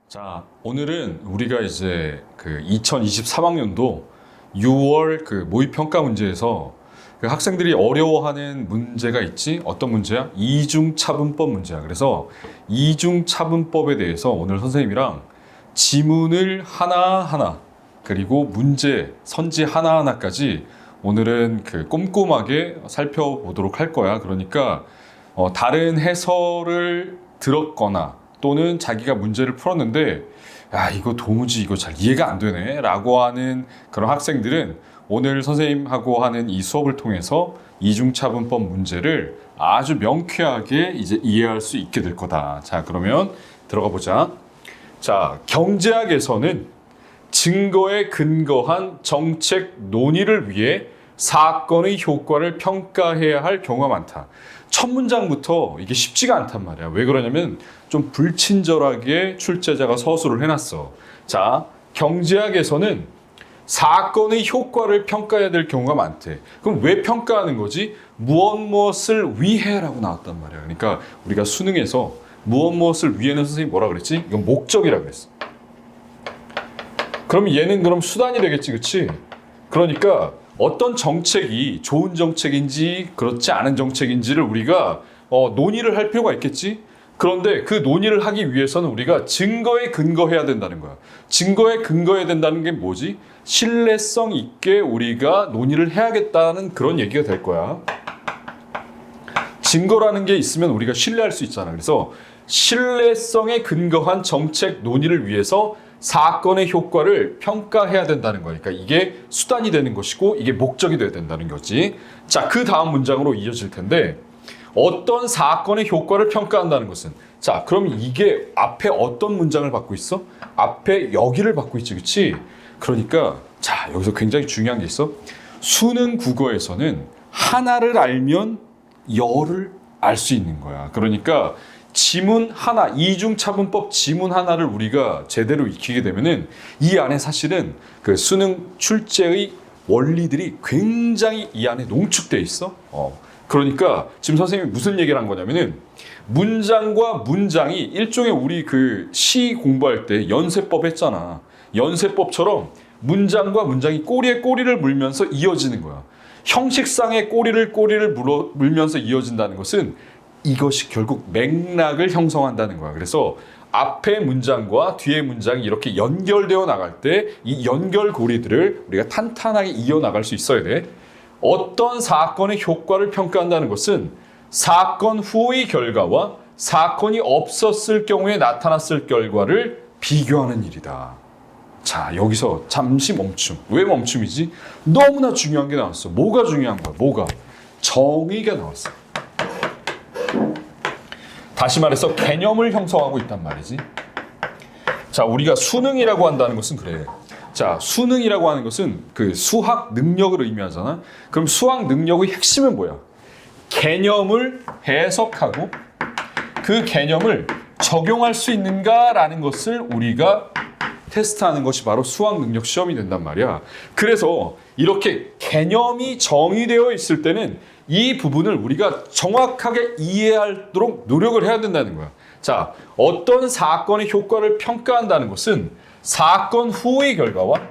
자, 오늘은 우리가 이제 그 2023학년도 6월 그 모의평가 문제에서 그 학생들이 어려워하는 문제가 있지? 어떤 문제야? 이중차분법 문제야. 그래서 이중차분법에 대해서 오늘 선생님이랑 지문을 하나하나 그리고 문제, 선지 하나하나까지 오늘은 그 꼼꼼하게 살펴보도록 할 거야. 그러니까 다른 해설을 들었거나 또는 자기가 문제를 풀었는데 야, 이거 도무지 이거 잘 이해가 안 되네 라고 하는 그런 학생들은 오늘 선생님하고 하는 이 수업을 통해서 이중차분법 문제를 아주 명쾌하게 이제 이해할 수 있게 될 거다. 자, 그러면 들어가 보자. 자, 경제학에서는 증거에 근거한 정책 논의를 위해 사건의 효과를 평가해야 할 경우가 많다. 첫 문장부터 이게 쉽지가 않단 말이야. 왜 그러냐면 좀 불친절하게 출제자가 서술을 해놨어. 자, 경제학에서는 사건의 효과를 평가해야 될 경우가 많대. 그럼 왜 평가하는 거지? 무엇을 위해라고 나왔단 말이야. 그러니까 우리가 수능에서 무엇을 위해는 선생님이 뭐라 그랬지? 이건 목적이라 그랬어. 그럼 얘는 그럼 수단이 되겠지, 그치? 그러니까 어떤 정책이 좋은 정책인지 그렇지 않은 정책인지를 우리가 논의를 할 필요가 있겠지? 그런데 그 논의를 하기 위해서는 우리가 증거에 근거해야 된다는 거야. 증거에 근거해야 된다는 게 뭐지? 신뢰성 있게 우리가 논의를 해야겠다는 그런 얘기가 될 거야. 증거라는 게 있으면 우리가 신뢰할 수 있잖아. 그래서 신뢰성에 근거한 정책 논의를 위해서 사건의 효과를 평가해야 된다는 거니까 이게 수단이 되는 것이고 이게 목적이 돼야 된다는 거지. 자, 그 다음 문장으로 이어질 텐데 어떤 사건의 효과를 평가한다는 것은 자, 그럼 이게 앞에 어떤 문장을 받고 있어? 앞에 여기를 받고 있지, 그치? 그러니까 자, 여기서 굉장히 중요한 게 있어. 수능 국어에서는 하나를 알면 열을 알 수 있는 거야. 그러니까 지문 하나, 이중차분법 지문 하나를 우리가 제대로 익히게 되면은 이 안에 사실은 그 수능 출제의 원리들이 굉장히 이 안에 농축돼 있어. 그러니까 지금 선생님이 무슨 얘기를 한 거냐면은 문장과 문장이 일종의 우리 그 시 공부할 때 연세법 했잖아. 연세법처럼 문장과 문장이 꼬리에 꼬리를 물면서 이어지는 거야. 형식상의 꼬리를 물면서 이어진다는 것은 이것이 결국 맥락을 형성한다는 거야. 그래서 앞에 문장과 뒤에 문장이 이렇게 연결되어 나갈 때 이 연결고리들을 우리가 탄탄하게 이어나갈 수 있어야 돼. 어떤 사건의 효과를 평가한다는 것은 사건 후의 결과와 사건이 없었을 경우에 나타났을 결과를 비교하는 일이다. 자, 여기서 잠시 멈춤. 왜 멈춤이지? 너무나 중요한 게 나왔어. 뭐가 중요한 거야? 뭐가? 정의가 나왔어. 다시 말해서 개념을 형성하고 있단 말이지. 자, 우리가 수능이라고 한다는 것은 그래. 자, 수능이라고 하는 것은 그 수학 능력을 의미하잖아. 그럼 수학 능력의 핵심은 뭐야? 개념을 해석하고 그 개념을 적용할 수 있는가라는 것을 우리가 테스트하는 것이 바로 수학 능력 시험이 된단 말이야. 그래서 이렇게 개념이 정의되어 있을 때는 이 부분을 우리가 정확하게 이해하도록 노력을 해야 된다는 거야. 자, 어떤 사건의 효과를 평가한다는 것은 사건 후의 결과와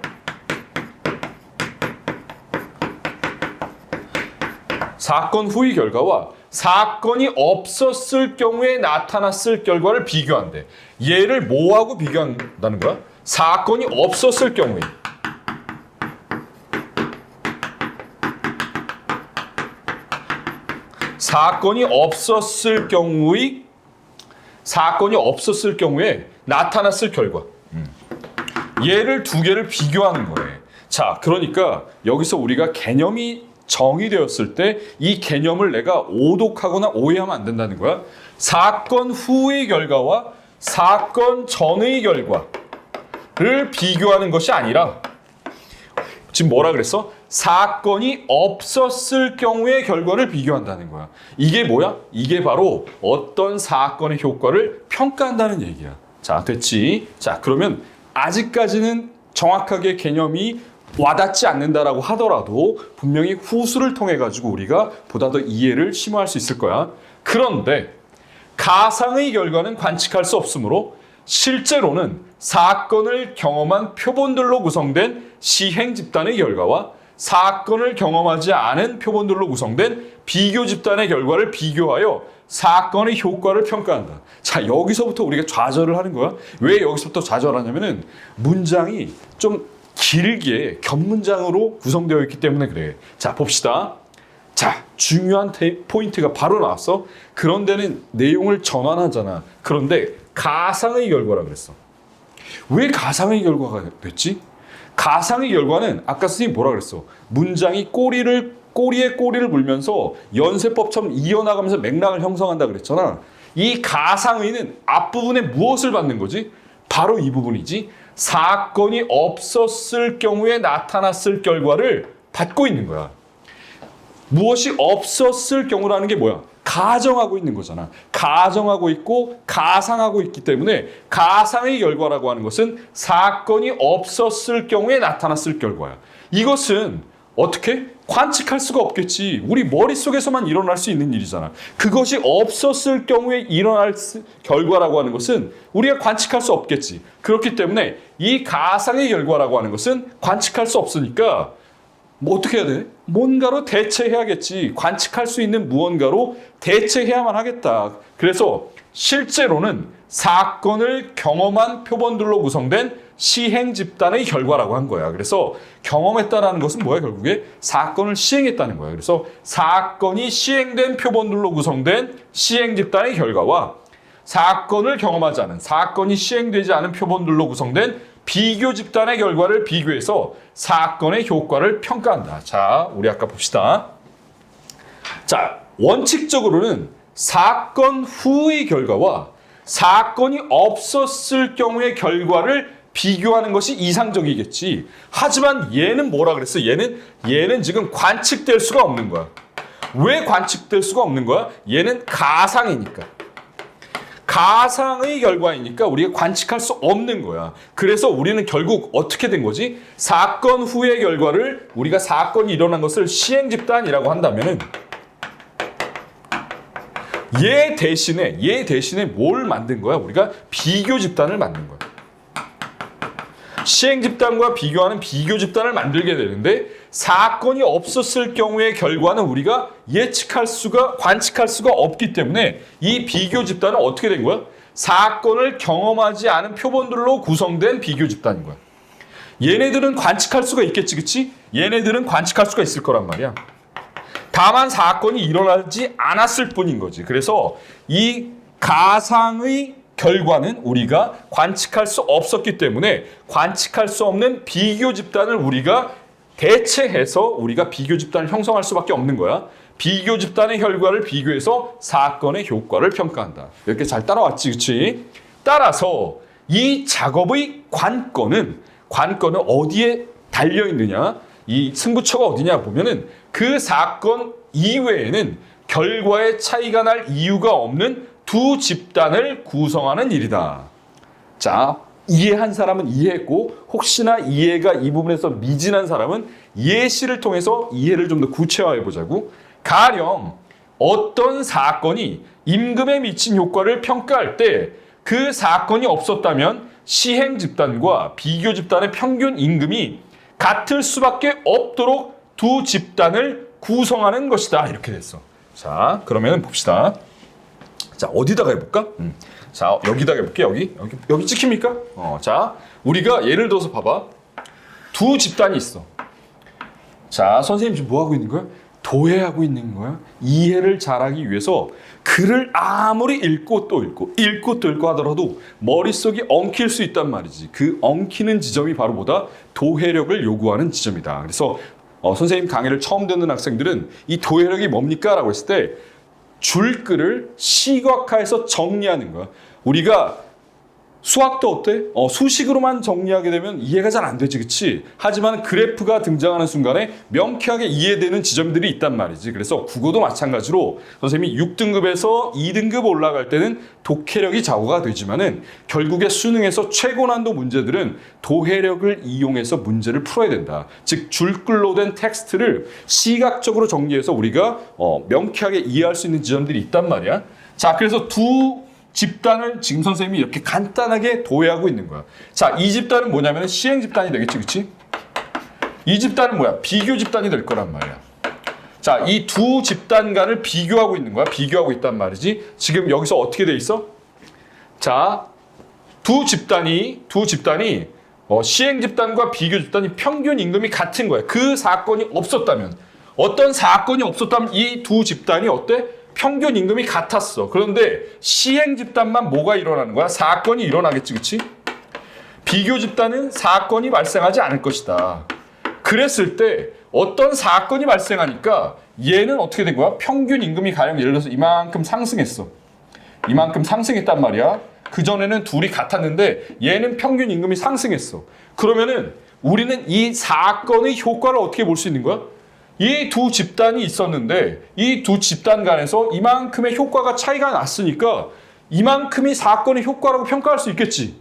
사건이 없었을 경우에 나타났을 결과를 비교한대. 얘를 뭐하고 비교한다는 거야? 사건이 없었을 경우에. 사건이 없었을 경우에 나타났을 결과. 얘를 두 개를 비교하는 거예요. 자, 그러니까 여기서 우리가 개념이 정의되었을 때 이 개념을 내가 오독하거나 오해하면 안 된다는 거야. 사건 후의 결과와 사건 전의 결과를 비교하는 것이 아니라 지금 뭐라 그랬어? 사건이 없었을 경우의 결과를 비교한다는 거야. 이게 뭐야? 이게 바로 어떤 사건의 효과를 평가한다는 얘기야. 자, 됐지? 자, 그러면 아직까지는 정확하게 개념이 와닿지 않는다라고 하더라도 분명히 후수를 통해 가지고 우리가 보다 더 이해를 심화할 수 있을 거야. 그런데 가상의 결과는 관측할 수 없으므로 실제로는 사건을 경험한 표본들로 구성된 시행 집단의 결과와 사건을 경험하지 않은 표본들로 구성된 비교 집단의 결과를 비교하여 사건의 효과를 평가한다. 자, 여기서부터 우리가 좌절을 하는 거야. 왜 여기서부터 좌절하냐면은 문장이 좀 길게 겹문장으로 구성되어 있기 때문에 그래. 자, 봅시다. 자, 중요한 포인트가 바로 나왔어. 그런 데는 내용을 전환하잖아. 그런데 가상의 결과라 그랬어. 왜 가상의 결과가 됐지? 가상의 결과는 아까 선생님이 뭐라 그랬어? 문장이 꼬리에 꼬리를 물면서 연쇄법처럼 이어나가면서 맥락을 형성한다 그랬잖아. 이 가상의는 앞부분에 무엇을 받는 거지? 바로 이 부분이지. 사건이 없었을 경우에 나타났을 결과를 받고 있는 거야. 무엇이 없었을 경우라는 게 뭐야? 가정하고 있는 거잖아. 가정하고 있고 가상하고 있기 때문에 가상의 결과라고 하는 것은 사건이 없었을 경우에 나타났을 결과야. 이것은 어떻게? 관측할 수가 없겠지. 우리 머릿속에서만 일어날 수 있는 일이잖아. 그것이 없었을 경우에 일어날 결과라고 하는 것은 우리가 관측할 수 없겠지. 그렇기 때문에 이 가상의 결과라고 하는 것은 관측할 수 없으니까 뭐 어떻게 해야 돼? 뭔가로 대체해야겠지. 관측할 수 있는 무언가로 대체해야만 하겠다. 그래서 실제로는 사건을 경험한 표본들로 구성된 시행 집단의 결과라고 한 거야. 그래서 경험했다라는 것은 뭐야? 결국에 사건을 시행했다는 거야. 그래서 사건이 시행된 표본들로 구성된 시행 집단의 결과와 사건을 경험하지 않은, 사건이 시행되지 않은 표본들로 구성된 비교 집단의 결과를 비교해서 사건의 효과를 평가한다. 자, 우리 아까 봅시다. 자, 원칙적으로는 사건 후의 결과와 사건이 없었을 경우의 결과를 비교하는 것이 이상적이겠지. 하지만 얘는 뭐라 그랬어? 얘는 지금 관측될 수가 없는 거야. 왜 관측될 수가 없는 거야? 얘는 가상이니까. 가상의 결과이니까 우리가 관측할 수 없는 거야. 그래서 우리는 결국 어떻게 된 거지? 사건 후의 결과를 우리가 사건이 일어난 것을 시행 집단이라고 한다면은 얘 대신에 뭘 만든 거야? 우리가 비교 집단을 만든 거야. 시행 집단과 비교하는 비교 집단을 만들게 되는데 사건이 없었을 경우의 결과는 우리가 관측할 수가 없기 때문에 이 비교 집단은 어떻게 된 거야? 사건을 경험하지 않은 표본들로 구성된 비교 집단인 거야. 얘네들은 관측할 수가 있겠지, 그치? 얘네들은 관측할 수가 있을 거란 말이야. 다만 사건이 일어나지 않았을 뿐인 거지. 그래서 이 가상의 결과는 우리가 관측할 수 없었기 때문에 관측할 수 없는 비교 집단을 우리가 대체해서 우리가 비교 집단을 형성할 수밖에 없는 거야. 비교 집단의 결과를 비교해서 사건의 효과를 평가한다. 이렇게 잘 따라왔지, 그치? 따라서 이 작업의 관건은 어디에 달려있느냐? 이 승부처가 어디냐 보면은 그 사건 이외에는 결과에 차이가 날 이유가 없는 두 집단을 구성하는 일이다. 자, 이해한 사람은 이해했고 혹시나 이해가 이 부분에서 미진한 사람은 예시를 통해서 이해를 좀 더 구체화해 보자고. 가령 어떤 사건이 임금에 미친 효과를 평가할 때 그 사건이 없었다면 시행 집단과 비교 집단의 평균 임금이 같을 수밖에 없도록 두 집단을 구성하는 것이다. 이렇게 됐어. 자, 그러면 봅시다. 자, 어디다가 해볼까? 자, 여기다가 해볼게. 여기 찍힙니까? 자, 우리가 예를 들어서 봐봐. 두 집단이 있어. 자, 선생님 지금 뭐 하고 있는 거야? 도해하고 있는 거야. 이해를 잘하기 위해서 글을 아무리 읽고 또 읽고 하더라도 머릿속이 엉킬 수 있단 말이지. 그 엉키는 지점이 바로 뭐다? 도해력을 요구하는 지점이다. 그래서 선생님 강의를 처음 듣는 학생들은 이 도해력이 뭡니까? 라고 했을 때 줄글을 시각화해서 정리하는 거야. 우리가 수학도 어때? 수식으로만 정리하게 되면 이해가 잘 안 되지, 그치? 하지만 그래프가 등장하는 순간에 명쾌하게 이해되는 지점들이 있단 말이지. 그래서 국어도 마찬가지로 선생님이 6등급에서 2등급 올라갈 때는 독해력이 좌우가 되지만은 결국에 수능에서 최고 난도 문제들은 도해력을 이용해서 문제를 풀어야 된다. 즉 줄글로 된 텍스트를 시각적으로 정리해서 우리가 명쾌하게 이해할 수 있는 지점들이 있단 말이야. 자, 그래서 두 집단을 지금 선생님이 이렇게 간단하게 도해하고 있는 거야. 자, 이 집단은 뭐냐면 시행 집단이 되겠지, 그치? 이 집단은 뭐야? 비교 집단이 될 거란 말이야. 자, 이 두 집단 간을 비교하고 있는 거야. 비교하고 있단 말이지. 지금 여기서 어떻게 돼 있어? 자, 두 집단이 시행 집단과 비교 집단이 평균 임금이 같은 거야. 그 사건이 없었다면, 어떤 사건이 없었다면 이 두 집단이 어때? 평균 임금이 같았어. 그런데 시행 집단만 뭐가 일어나는 거야? 사건이 일어나겠지, 그치? 비교 집단은 사건이 발생하지 않을 것이다. 그랬을 때 어떤 사건이 발생하니까 얘는 어떻게 된 거야? 평균 임금이 가령 예를 들어서 이만큼 상승했어. 이만큼 상승했단 말이야. 그전에는 둘이 같았는데 얘는 평균 임금이 상승했어. 그러면은 우리는 이 사건의 효과를 어떻게 볼 수 있는 거야? 이 두 집단이 있었는데 이 두 집단 간에서 이만큼의 효과가 차이가 났으니까 이만큼이 사건의 효과라고 평가할 수 있겠지.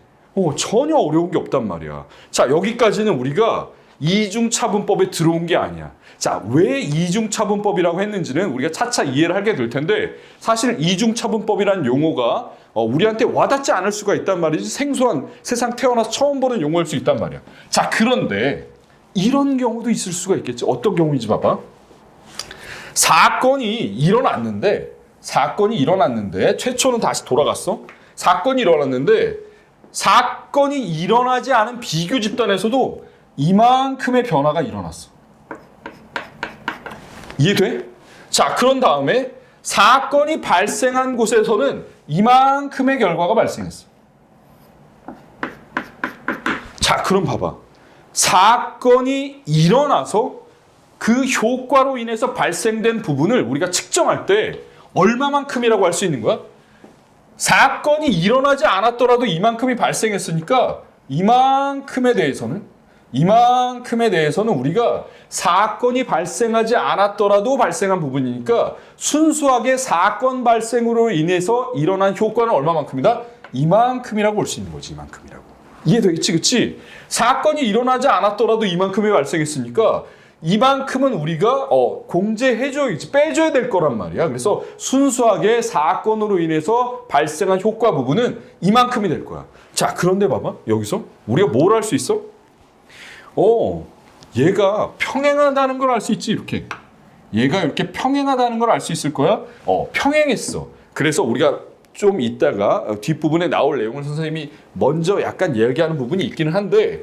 전혀 어려운 게 없단 말이야. 자, 여기까지는 우리가 이중차분법에 들어온 게 아니야. 자, 왜 이중차분법이라고 했는지는 우리가 차차 이해를 하게 될 텐데 사실 이중차분법이라는 용어가 우리한테 와닿지 않을 수가 있단 말이지. 생소한, 세상 태어나서 처음 보는 용어일 수 있단 말이야. 자, 그런데 이런 경우도 있을 수가 있겠지. 어떤 경우인지 봐봐. 사건이 일어났는데 최초는 다시 돌아갔어. 사건이 일어났는데 사건이 일어나지 않은 비교 집단에서도 이만큼의 변화가 일어났어. 이해돼? 자, 그런 다음에 사건이 발생한 곳에서는 이만큼의 결과가 발생했어. 자, 그럼 봐봐. 사건이 일어나서 그 효과로 인해서 발생된 부분을 우리가 측정할 때 얼마만큼이라고 할 수 있는 거야? 사건이 일어나지 않았더라도 이만큼이 발생했으니까 이만큼에 대해서는 우리가 사건이 발생하지 않았더라도 발생한 부분이니까 순수하게 사건 발생으로 인해서 일어난 효과는 얼마만큼이다? 이만큼이라고 볼 수 있는 거지. 이만큼이라고. 이해되겠지, 그치? 사건이 일어나지 않았더라도 이만큼이 발생했으니까 이만큼은 우리가 공제해줘야지, 빼줘야 될 거란 말이야. 그래서 순수하게 사건으로 인해서 발생한 효과 부분은 이만큼이 될 거야. 자, 그런데 봐봐. 여기서 우리가 뭘 할 수 있어? 얘가 평행하다는 걸 알 수 있지, 이렇게. 얘가 이렇게 평행하다는 걸 알 수 있을 거야? 평행했어. 그래서 우리가 좀 이따가 뒷부분에 나올 내용을 선생님이 먼저 약간 얘기하는 부분이 있기는 한데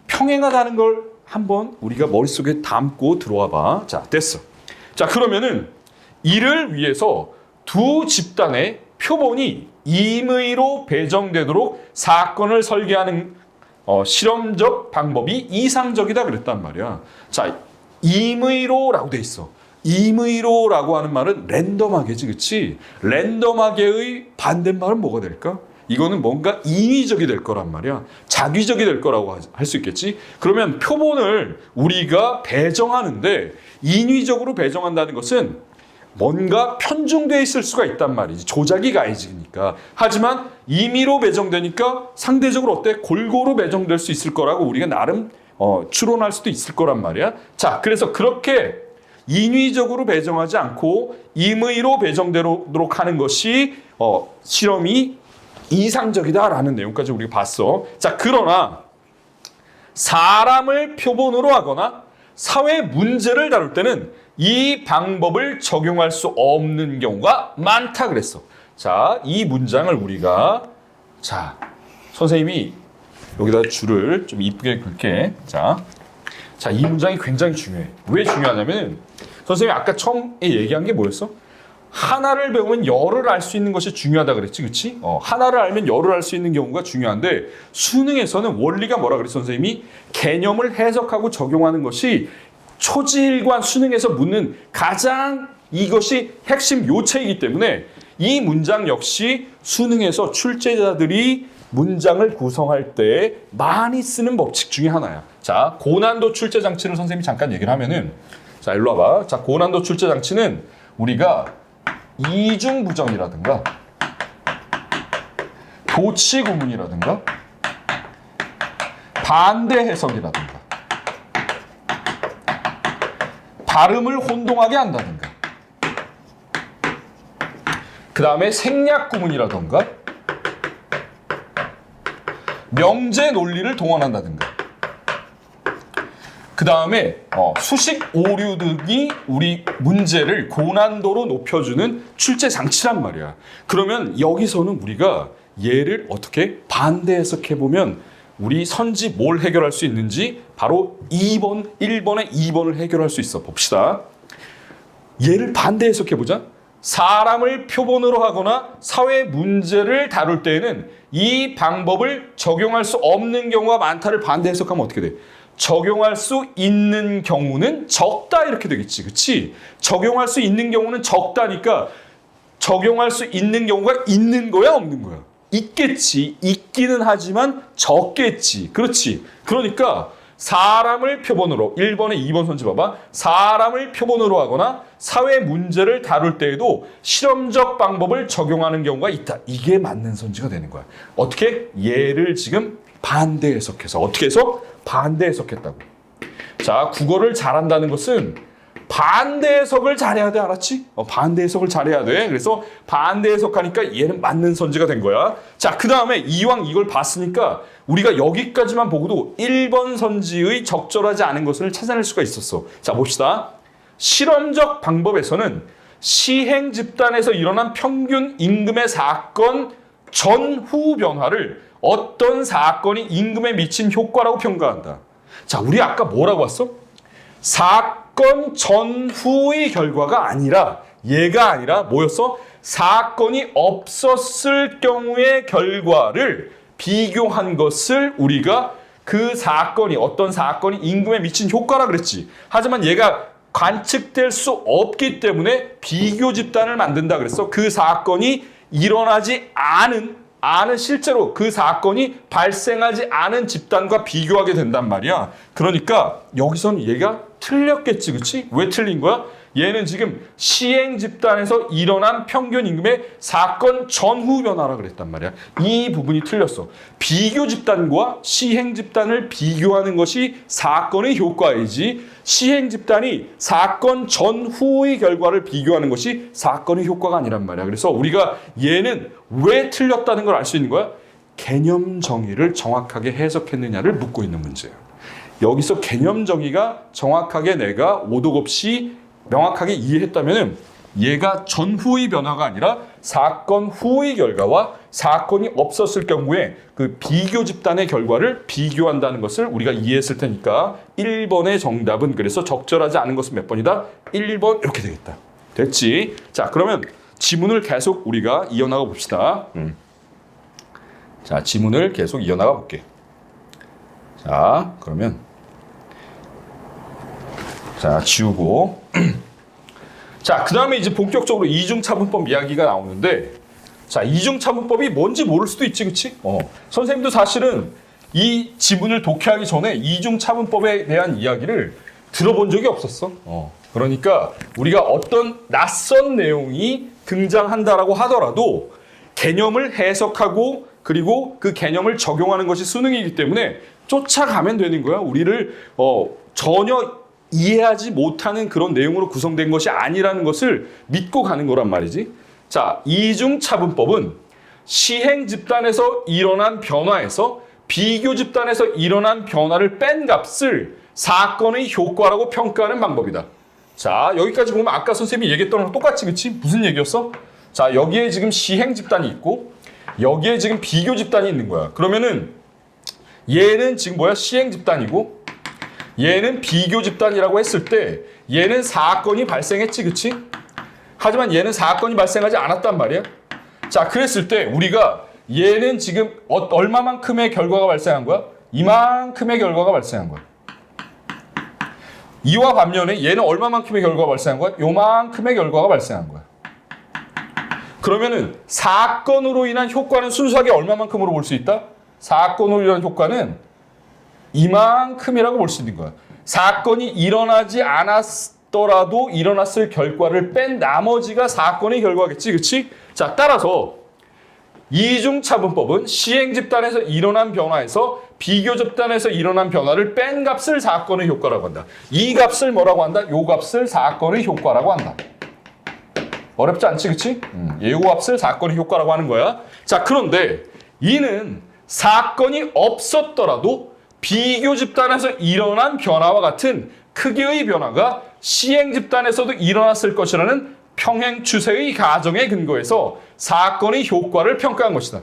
평행하다는 걸 한번 우리가 머릿속에 담고 들어와 봐. 자, 됐어. 자, 그러면은 이를 위해서 두 집단의 표본이 임의로 배정되도록 사건을 설계하는 실험적 방법이 이상적이다 그랬단 말이야. 자, 임의로라고 돼 있어. 임의로라고 하는 말은 랜덤하게지, 그치? 랜덤하게의 반대말은 뭐가 될까? 이거는 뭔가 인위적이 될 거란 말이야. 자기적이 될 거라고 할 수 있겠지? 그러면 표본을 우리가 배정하는데 인위적으로 배정한다는 것은 뭔가 편중되어 있을 수가 있단 말이지. 조작이 가해지니까. 하지만 임의로 배정되니까 상대적으로 어때? 골고루 배정될 수 있을 거라고 우리가 나름 추론할 수도 있을 거란 말이야. 자, 그래서 그렇게 인위적으로 배정하지 않고 임의로 배정되도록 하는 것이 실험이 이상적이다라는 내용까지 우리가 봤어. 자, 그러나 사람을 표본으로 하거나 사회 문제를 다룰 때는 이 방법을 적용할 수 없는 경우가 많다 그랬어. 자, 이 문장을 우리가 선생님이 여기다 줄을 좀 이쁘게 긋게. 자, 이 문장이 굉장히 중요해. 왜 중요하냐면 선생님이 아까 처음에 얘기한 게 뭐였어? 하나를 배우면 열을 알 수 있는 것이 중요하다 그랬지, 그치? 하나를 알면 열을 알 수 있는 경우가 중요한데 수능에서는 원리가 뭐라 그랬어, 선생님이? 개념을 해석하고 적용하는 것이 초지일관 수능에서 묻는 가장 이것이 핵심 요체이기 때문에 이 문장 역시 수능에서 출제자들이 문장을 구성할 때 많이 쓰는 법칙 중에 하나야. 자, 고난도 출제 장치를 선생님이 잠깐 얘기를 하면은 자, 일로 와봐. 자, 고난도 출제 장치는 우리가 이중부정이라든가 도치구문이라든가 반대 해석이라든가 발음을 혼동하게 한다든가 그 다음에 생략구문이라든가 명제 논리를 동원한다든가. 그 다음에 수식 오류 등이 우리 문제를 고난도로 높여주는 출제 장치란 말이야. 그러면 여기서는 우리가 얘를 어떻게 반대 해석해보면 우리 선지 뭘 해결할 수 있는지 바로 2번, 1번에 2번을 해결할 수 있어. 봅시다. 얘를 반대 해석해보자. 사람을 표본으로 하거나 사회 문제를 다룰 때에는 이 방법을 적용할 수 없는 경우가 많다를 반대 해석하면 어떻게 돼? 적용할 수 있는 경우는 적다 이렇게 되겠지. 그치? 적용할 수 있는 경우는 적다니까 적용할 수 있는 경우가 있는 거야 없는 거야? 있겠지. 있기는 하지만 적겠지. 그렇지. 그러니까 사람을 표본으로 1번에 2번 선지 봐봐. 사람을 표본으로 하거나 사회 문제를 다룰 때에도 실험적 방법을 적용하는 경우가 있다. 이게 맞는 선지가 되는 거야. 어떻게? 얘를 지금 반대 해석해서. 어떻게 해서? 반대 해석했다고. 자, 국어를 잘한다는 것은 반대 해석을 잘해야 돼. 알았지? 반대 해석을 잘해야 돼. 그래서 반대 해석하니까 얘는 맞는 선지가 된 거야. 자, 그 다음에 이왕 이걸 봤으니까 우리가 여기까지만 보고도 1번 선지의 적절하지 않은 것을 찾아낼 수가 있었어. 자, 봅시다. 실험적 방법에서는 시행 집단에서 일어난 평균 임금의 사건 전후 변화를 어떤 사건이 임금에 미친 효과라고 평가한다. 자, 우리 아까 뭐라고 했어? 사건 전후의 결과가 아니라 얘가 아니라 뭐였어? 사건이 없었을 경우의 결과를 비교한 것을 우리가 그 사건이 어떤 사건이 임금에 미친 효과라 그랬지. 하지만 얘가 관측될 수 없기 때문에 비교 집단을 만든다 그랬어. 그 사건이 일어나지 않은 실제로 그 사건이 발생하지 않은 집단과 비교하게 된단 말이야. 그러니까 여기서는 얘가 틀렸겠지, 그치? 왜 틀린 거야? 얘는 지금 시행 집단에서 일어난 평균 임금의 사건 전후 변화라 그랬단 말이야. 이 부분이 틀렸어. 비교 집단과 시행 집단을 비교하는 것이 사건의 효과이지 시행 집단이 사건 전후의 결과를 비교하는 것이 사건의 효과가 아니란 말이야. 그래서 우리가 얘는 왜 틀렸다는 걸 알 수 있는 거야? 개념 정의를 정확하게 해석했느냐를 묻고 있는 문제예요. 여기서 개념 정의가 정확하게 내가 오독 없이 명확하게 이해했다면 얘가 전후의 변화가 아니라 사건 후의 결과와 사건이 없었을 경우에 그 비교 집단의 결과를 비교한다는 것을 우리가 이해했을 테니까 1번의 정답은 그래서 적절하지 않은 것은 몇 번이다? 1번 이렇게 되겠다. 됐지? 자, 그러면 지문을 계속 우리가 이어나가 봅시다. 자, 지문을 계속 이어나가 볼게. 자, 그러면 자, 지우고 자, 그 다음에 이제 본격적으로 이중차분법 이야기가 나오는데 자, 이중차분법이 뭔지 모를 수도 있지, 그치? 선생님도 사실은 이 지문을 독해하기 전에 이중차분법에 대한 이야기를 들어본 적이 없었어. 그러니까 우리가 어떤 낯선 내용이 등장한다라고 하더라도 개념을 해석하고 그리고 그 개념을 적용하는 것이 수능이기 때문에 쫓아가면 되는 거야. 우리를 전혀 이해하지 못하는 그런 내용으로 구성된 것이 아니라는 것을 믿고 가는 거란 말이지. 자, 이중차분법은 시행 집단에서 일어난 변화에서 비교 집단에서 일어난 변화를 뺀 값을 사건의 효과라고 평가하는 방법이다. 자, 여기까지 보면 아까 선생님이 얘기했던 거랑 똑같이, 그치? 무슨 얘기였어? 자, 여기에 지금 시행 집단이 있고 여기에 지금 비교 집단이 있는 거야. 그러면은 얘는 지금 뭐야? 시행 집단이고 얘는 비교 집단이라고 했을 때 얘는 사건이 발생했지, 그치? 하지만 얘는 사건이 발생하지 않았단 말이야. 자, 그랬을 때 우리가 얘는 지금 얼마만큼의 결과가 발생한 거야? 이만큼의 결과가 발생한 거야. 이와 반면에 얘는 얼마만큼의 결과가 발생한 거야? 요만큼의 결과가 발생한 거야. 그러면은 사건으로 인한 효과는 순수하게 얼마만큼으로 볼 수 있다? 사건으로 인한 효과는 이만큼이라고 볼 수 있는 거야. 사건이 일어나지 않았더라도 일어났을 결과를 뺀 나머지가 사건의 결과겠지, 그치? 자, 따라서 이중차분법은 시행 집단에서 일어난 변화에서 비교 집단에서 일어난 변화를 뺀 값을 사건의 효과라고 한다. 이 값을 뭐라고 한다? 요 값을 사건의 효과라고 한다. 어렵지 않지, 그치? 요 값을 사건의 효과라고 하는 거야. 자, 그런데 이는 사건이 없었더라도 비교 집단에서 일어난 변화와 같은 크기의 변화가 시행 집단에서도 일어났을 것이라는 평행 추세의 가정에 근거해서 사건의 효과를 평가한 것이다.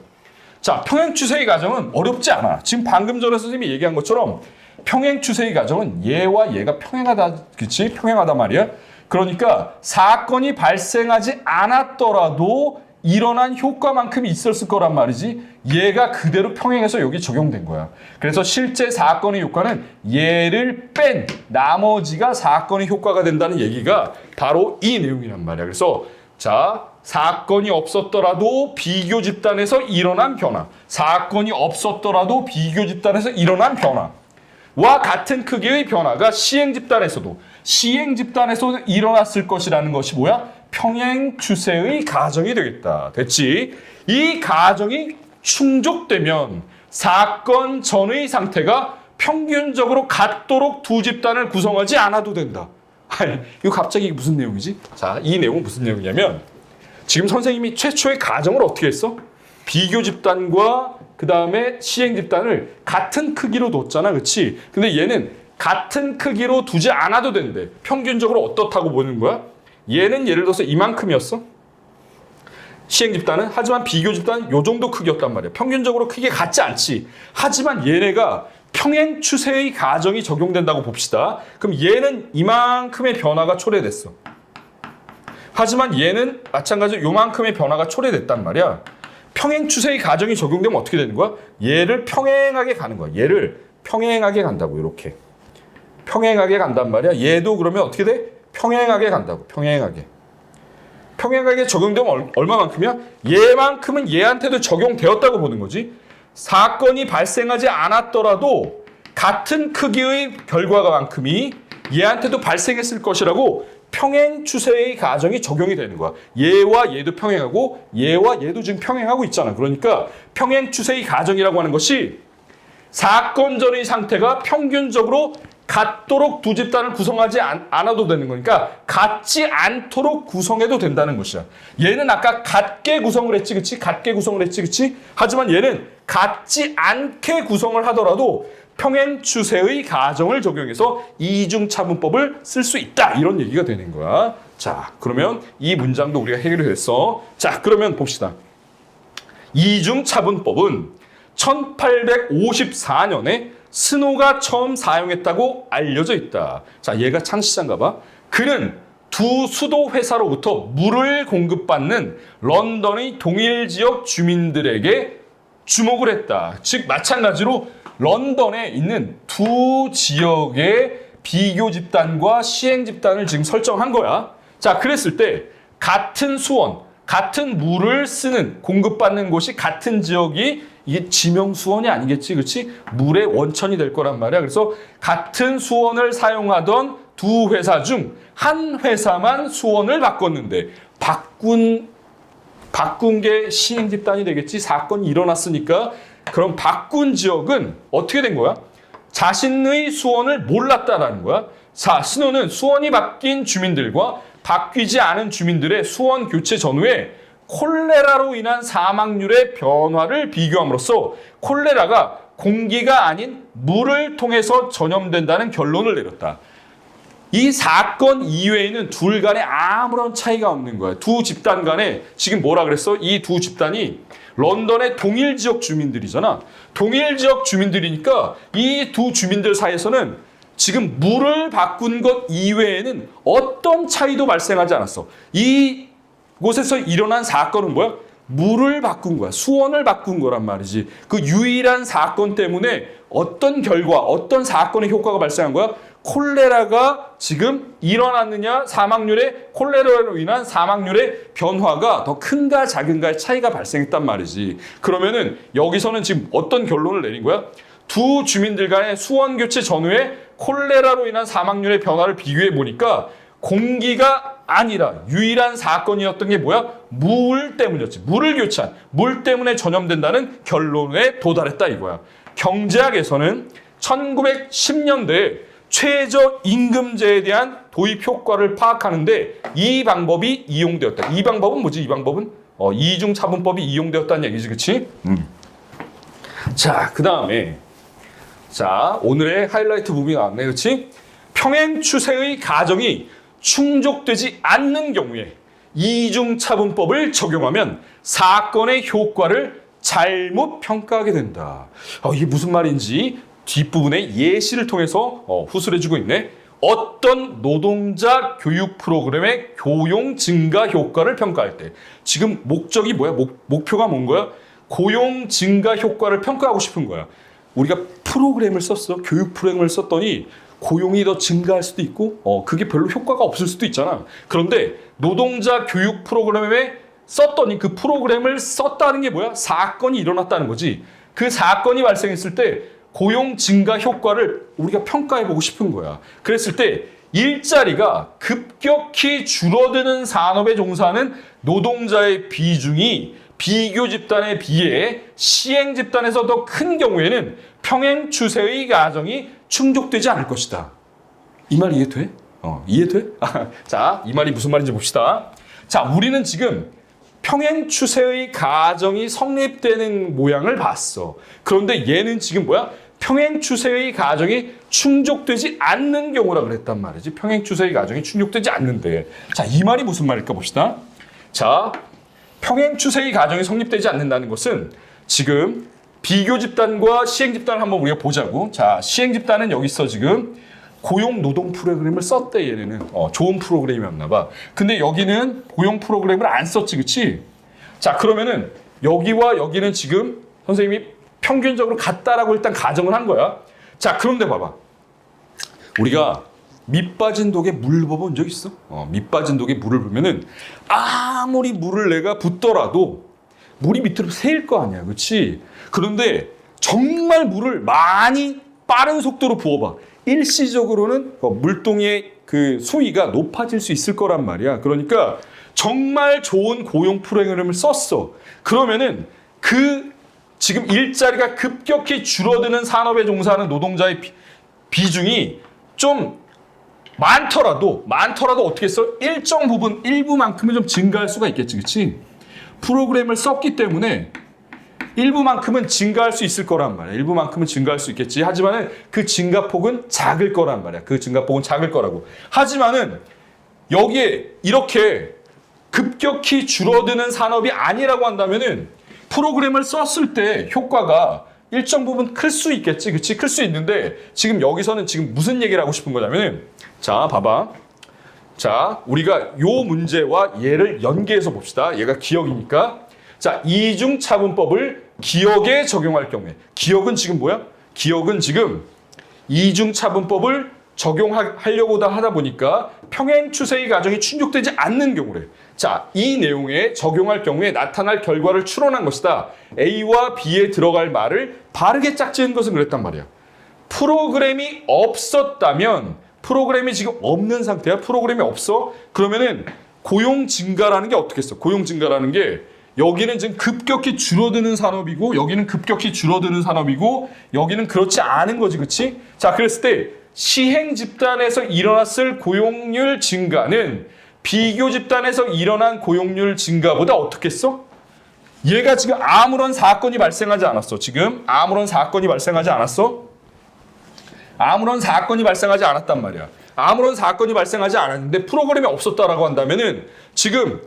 자, 평행 추세의 가정은 어렵지 않아. 지금 방금 전에 선생님이 얘기한 것처럼 평행 추세의 가정은 얘와 얘가 평행하다, 그치? 평행하다 말이야. 그러니까 사건이 발생하지 않았더라도 일어난 효과만큼이 있었을 거란 말이지 얘가 그대로 평행해서 여기 적용된 거야. 그래서 실제 사건의 효과는 얘를 뺀 나머지가 사건의 효과가 된다는 얘기가 바로 이 내용이란 말이야. 그래서 자, 사건이 없었더라도 비교 집단에서 일어난 변화, 사건이 없었더라도 비교 집단에서 일어난 변화와 같은 크기의 변화가 시행 집단에서도 일어났을 것이라는 것이 뭐야? 평행 추세의 가정이 되겠다. 됐지? 이 가정이 충족되면 사건 전의 상태가 평균적으로 같도록 두 집단을 구성하지 않아도 된다. 아니, 이거 갑자기 무슨 내용이지? 자, 이 내용은 무슨 내용이냐면 지금 선생님이 최초의 가정을 어떻게 했어? 비교 집단과 그 다음에 시행 집단을 같은 크기로 뒀잖아. 그치? 근데 얘는 같은 크기로 두지 않아도 된대. 평균적으로 어떻다고 보는 거야? 얘는 예를 들어서 이만큼이었어. 시행 집단은. 하지만 비교 집단은 요 정도 크기였단 말이야. 평균적으로 크게 같지 않지. 하지만 얘네가 평행 추세의 가정이 적용된다고 봅시다. 그럼 얘는 이만큼의 변화가 초래됐어. 하지만 얘는 마찬가지로 요만큼의 변화가 초래됐단 말이야. 평행 추세의 가정이 적용되면 어떻게 되는 거야? 얘를 평행하게 가는 거야. 얘를 평행하게 간다고, 이렇게. 평행하게 간단 말이야. 얘도 그러면 어떻게 돼? 평행하게 간다고. 평행하게 적용되면 얼마만큼이야? 얘만큼은 얘한테도 적용되었다고 보는 거지. 사건이 발생하지 않았더라도 같은 크기의 결과만큼이 얘한테도 발생했을 것이라고 평행 추세의 가정이 적용이 되는 거야. 얘와 얘도 평행하고 얘와 얘도 지금 평행하고 있잖아. 그러니까 평행 추세의 가정이라고 하는 것이 사건 전의 상태가 평균적으로 같도록 두 집단을 구성하지 않아도 되는 거니까 같지 않도록 구성해도 된다는 것이야. 얘는 아까 같게 구성을 했지, 그치? 같게 구성을 했지, 그치? 하지만 얘는 같지 않게 구성을 하더라도 평행 추세의 가정을 적용해서 이중차분법을 쓸 수 있다. 이런 얘기가 되는 거야. 자, 그러면 이 문장도 우리가 해결을 했어. 자, 그러면 봅시다. 이중차분법은 1854년에 스노가 처음 사용했다고 알려져 있다. 자, 얘가 창시자인가 봐. 그는 두 수도 회사로부터 물을 공급받는 런던의 동일 지역 주민들에게 주목을 했다. 즉 마찬가지로 런던에 있는 두 지역의 비교 집단과 시행 집단을 지금 설정한 거야. 자, 그랬을 때 같은 수원, 같은 물을 쓰는, 공급받는 곳이 같은 지역이 이게 지명 수원이 아니겠지, 그렇지? 물의 원천이 될 거란 말이야. 그래서 같은 수원을 사용하던 두 회사 중 한 회사만 수원을 바꿨는데 바꾼 게 시행 집단이 되겠지. 사건이 일어났으니까. 그럼 바꾼 지역은 어떻게 된 거야? 자신의 수원을 몰랐다라는 거야. 자, 스노는 수원이 바뀐 주민들과 바뀌지 않은 주민들의 수원 교체 전후에 콜레라로 인한 사망률의 변화를 비교함으로써 콜레라가 공기가 아닌 물을 통해서 전염된다는 결론을 내렸다. 이 사건 이외에는 둘 간에 아무런 차이가 없는 거야. 두 집단 간에 지금 뭐라 그랬어? 이 두 집단이 런던의 동일 지역 주민들이잖아. 동일 지역 주민들이니까 이 두 주민들 사이에서는 지금 물을 바꾼 것 이외에는 어떤 차이도 발생하지 않았어. 이 곳에서 일어난 사건은 뭐야? 물을 바꾼 거야. 수원을 바꾼 거란 말이지. 그 유일한 사건 때문에 어떤 결과, 어떤 사건의 효과가 발생한 거야? 콜레라가 지금 일어났느냐, 콜레라로 인한 사망률의 변화가 더 큰가 작은가의 차이가 발생했단 말이지. 그러면은 여기서는 지금 어떤 결론을 내린 거야? 두 주민들 간의 수원 교체 전후에 콜레라로 인한 사망률의 변화를 비교해 보니까 공기가 아니라 유일한 사건이었던 게 뭐야? 물 때문이었지. 물을 교체한, 물 때문에 전염된다는 결론에 도달했다 이거야. 경제학에서는 1910년대에 최저임금제에 대한 도입 효과를 파악하는데 이 방법이 이용되었다. 이 방법은 뭐지? 이 방법은 이중차분법이 이용되었다는 얘기지, 그치? 자, 그 다음에 자, 오늘의 하이라이트 부분이 나왔네, 그렇지? 평행 추세의 가정이 충족되지 않는 경우에 이중차분법을 적용하면 사건의 효과를 잘못 평가하게 된다. 이게 무슨 말인지 뒷부분에 예시를 통해서 후술해주고 있네. 어떤 노동자 교육 프로그램의 교용 증가 효과를 평가할 때 지금 목적이 뭐야? 목표가 뭔 거야? 고용 증가 효과를 평가하고 싶은 거야. 우리가 프로그램을 썼어. 교육 프로그램을 썼더니 고용이 더 증가할 수도 있고 그게 별로 효과가 없을 수도 있잖아. 그런데 노동자 교육 프로그램에 썼더니 그 프로그램을 썼다는 게 뭐야? 사건이 일어났다는 거지. 그 사건이 발생했을 때 고용 증가 효과를 우리가 평가해보고 싶은 거야. 그랬을 때 일자리가 급격히 줄어드는 산업에 종사하는 노동자의 비중이 비교 집단에 비해 시행 집단에서 더 큰 경우에는 평행 추세의 가정이 충족되지 않을 것이다. 이 말 이해돼? 이해돼? 자, 이 말이 무슨 말인지 봅시다. 자, 우리는 지금 평행 추세의 가정이 성립되는 모양을 봤어. 그런데 얘는 지금 뭐야? 평행 추세의 가정이 충족되지 않는 경우라 그랬단 말이지. 평행 추세의 가정이 충족되지 않는데. 자, 이 말이 무슨 말일까 봅시다. 자, 평행 추세의 가정이 성립되지 않는다는 것은 지금 비교 집단과 시행 집단을 한번 우리가 보자고. 자, 시행 집단은 여기 있어 지금 고용 노동 프로그램을 썼대 얘네는. 좋은 프로그램이었나 봐. 근데 여기는 고용 프로그램을 안 썼지, 그치? 자, 그러면은 여기와 여기는 지금 선생님이 평균적으로 같다라고 일단 가정을 한 거야. 자, 그런데 봐봐. 우리가 밑 빠진 독에 물 부어본 적 있어? 밑 빠진 독에 물을 부으면은 아무리 물을 내가 붓더라도 물이 밑으로 새일 거 아니야, 그렇지? 그런데 정말 물을 많이 빠른 속도로 부어봐. 일시적으로는 물동의 그 수위가 높아질 수 있을 거란 말이야. 그러니까 정말 좋은 고용 프로그램을 썼어. 그러면은 그 지금 일자리가 급격히 줄어드는 산업에 종사하는 노동자의 비중이 좀 많더라도 어떻게 했어? 일정 부분, 일부만큼은 좀 증가할 수가 있겠지, 그렇지? 프로그램을 썼기 때문에 일부만큼은 증가할 수 있을 거란 말이야. 일부만큼은 증가할 수 있겠지. 하지만은 그 증가폭은 작을 거란 말이야. 그 증가폭은 작을 거라고. 하지만은 여기에 이렇게 급격히 줄어드는 산업이 아니라고 한다면은 프로그램을 썼을 때 효과가 일정 부분 클 수 있겠지, 그치? 클 수 있는데 지금 여기서는 지금 무슨 얘기를 하고 싶은 거냐면은 자, 봐봐. 자, 우리가 요 문제와 얘를 연계해서 봅시다. 얘가 기억이니까. 자, 이중차분법을 기억에 적용할 경우에 기억은 지금 뭐야? 기억은 지금 이중차분법을 적용하려고 하다 보니까 평행 추세의 가정이 충족되지 않는 경우래. 자, 이 내용에 적용할 경우에 나타날 결과를 추론한 것이다. A와 B에 들어갈 말을 바르게 짝지은 것은 그랬단 말이야. 프로그램이 없었다면 프로그램이 지금 없는 상태야. 프로그램이 없어. 그러면은 고용 증가라는 게 어떻게 했어? 고용 증가라는 게 여기는 지금 급격히 줄어드는 산업이고 여기는 급격히 줄어드는 산업이고 여기는 그렇지 않은 거지, 그렇지? 자, 그랬을 때 시행 집단에서 일어났을 고용률 증가는 비교 집단에서 일어난 고용률 증가보다 어떻게 했어? 얘가 지금 아무런 사건이 발생하지 않았어. 지금 아무런 사건이 발생하지 않았어? 아무런 사건이 발생하지 않았단 말이야. 아무런 사건이 발생하지 않았는데 프로그램이 없었다라고 한다면은 지금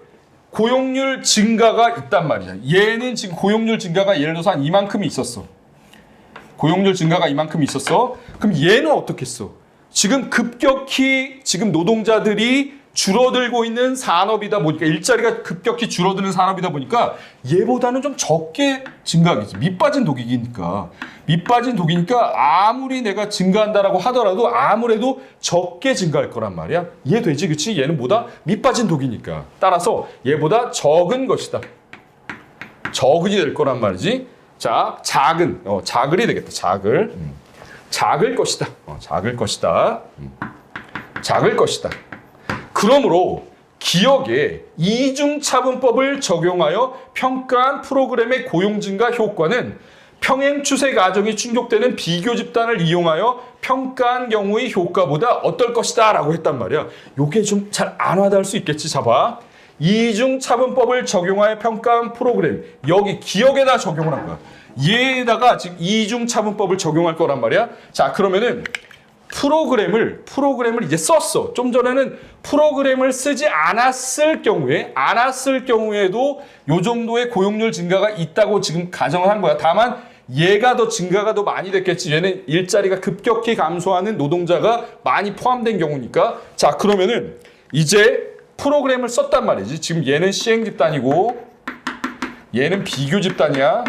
고용률 증가가 있단 말이야. 얘는 지금 고용률 증가가 예를 들어서 한 이만큼이 있었어. 고용률 증가가 이만큼 있었어. 그럼 얘는 어떻게 했어? 지금 급격히 지금 노동자들이 줄어들고 있는 산업이다 보니까 일자리가 급격히 줄어드는 산업이다 보니까 얘보다는 좀 적게 증가하겠지. 밑빠진 독이니까. 밑빠진 독이니까 아무리 내가 증가한다라고 하더라도 아무래도 적게 증가할 거란 말이야. 이해되지? 그치? 얘는 뭐다? 밑빠진 독이니까. 따라서 얘보다 적은 것이다. 적은이 될 거란 말이지. 자, 작을이 되겠다. 작을 것이다. 작을 것이다. 작을 것이다. 그러므로 기억에 이중차분법을 적용하여 평가한 프로그램의 고용 증가 효과는 평행 추세 가정이 충족되는 비교 집단을 이용하여 평가한 경우의 효과보다 어떨 것이다 라고 했단 말이야. 요게 좀 잘 안 와닿을 수 있겠지. 잡아. 이중차분법을 적용하여 평가한 프로그램. 여기 기억에다 적용을 한 거야. 얘에다가 지금 이중차분법을 적용할 거란 말이야. 자, 그러면은 프로그램을 이제 썼어. 좀 전에는 프로그램을 쓰지 않았을 경우에도 요 정도의 고용률 증가가 있다고 지금 가정을 한 거야. 다만 얘가 더 증가가 더 많이 됐겠지. 얘는 일자리가 급격히 감소하는 노동자가 많이 포함된 경우니까. 자, 그러면은 이제 프로그램을 썼단 말이지. 지금 얘는 시행 집단이고 얘는 비교 집단이야.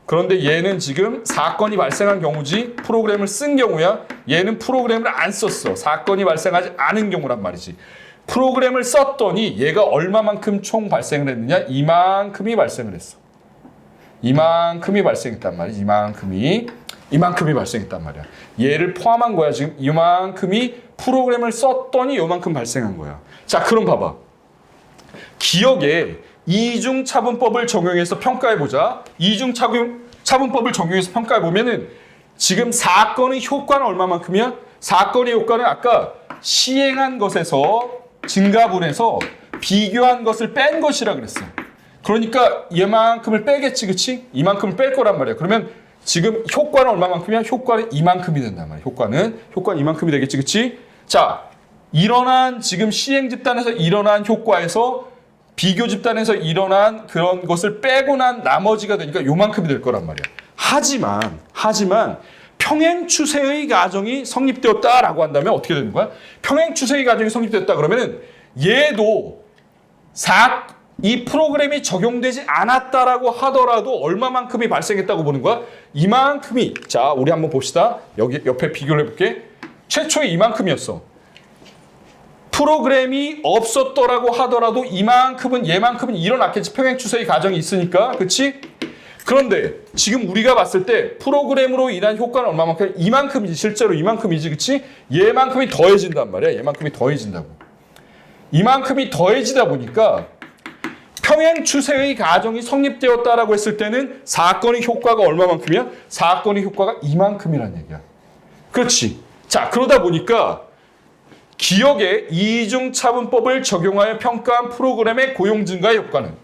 그런데 얘는 지금 사건이 발생한 경우지 프로그램을 쓴 경우야. 얘는 프로그램을 안 썼어. 사건이 발생하지 않은 경우란 말이지. 프로그램을 썼더니 얘가 얼마만큼 총 발생을 했느냐? 이만큼이 발생을 했어. 이만큼이 발생했단 말이지. 이만큼이 발생했단 말이야. 얘를 포함한 거야. 지금 이만큼이 프로그램을 썼더니 요만큼 발생한 거야. 자, 그럼 봐봐. 기억에 이중차분법을 적용해서 평가해보자. 이중차분법을 적용해서 평가해보면은 지금 사건의 효과는 얼마만큼이야? 사건의 효과는 아까 시행한 것에서 증가분해서 비교한 것을 뺀 것이라 그랬어. 그러니까 얘만큼을 빼겠지, 그치? 이만큼을 뺄 거란 말이야. 그러면 지금 효과는 얼마만큼이야? 효과는 이만큼이 된단 말이야. 효과는 이만큼이 되겠지, 그치? 자, 일어난 지금 시행 집단에서 일어난 효과에서 비교 집단에서 일어난 그런 것을 빼고 난 나머지가 되니까 요만큼이 될 거란 말이야. 하지만 평행 추세의 가정이 성립되었다라고 한다면 어떻게 되는 거야? 평행 추세의 가정이 성립되었다 그러면은 얘도 이 프로그램이 적용되지 않았다라고 하더라도 얼마만큼이 발생했다고 보는 거야? 이만큼이. 자, 우리 한번 봅시다. 여기 옆에 비교를 해볼게. 최초에 이만큼이었어. 프로그램이 없었더라고 하더라도 이만큼은 얘만큼은 일어났겠지. 평행 추세의 가정이 있으니까. 그치? 그런데 지금 우리가 봤을 때 프로그램으로 인한 효과는 얼마만큼? 이만큼이지. 실제로 이만큼이지. 그치? 얘만큼이 더해진단 말이야. 얘만큼이 더해진다고. 이만큼이 더해지다 보니까 평행 추세의 가정이 성립되었다라고 했을 때는 사건의 효과가 얼마만큼이야? 사건의 효과가 이만큼이란 얘기야. 그렇지. 자, 그러다 보니까 기억에 이중차분법을 적용하여 평가한 프로그램의 고용 증가의 효과는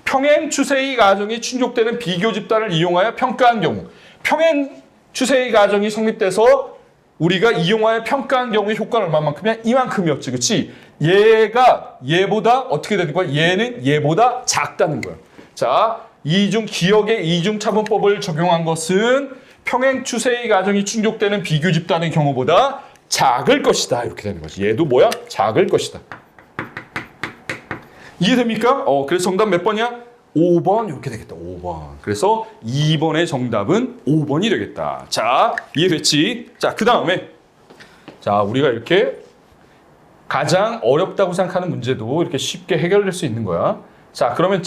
평행 추세의 가정이 충족되는 비교 집단을 이용하여 평가한 경우, 평행 추세의 가정이 성립돼서 우리가 이용하여 평가한 경우의 효과는 얼마만큼이야? 이만큼이었지, 그렇지? 얘가 얘보다 어떻게 되는 거야? 얘는 얘보다 작다는 거야. 자, 기억에 이중차분법을 적용한 것은 평행 추세의 가정이 충족되는 비교 집단의 경우보다 작을 것이다. 이렇게 되는 거지. 얘도 뭐야? 작을 것이다. 이해됩니까? 그래서 정답 몇 번이야? 5번 이렇게 되겠다. 5번. 그래서 2번의 정답은 5번이 되겠다. 자, 이해됐지? 자, 그 다음에 자, 우리가 이렇게 가장 어렵다고 생각하는 문제도 이렇게 쉽게 해결될 수 있는 거야. 자, 그러면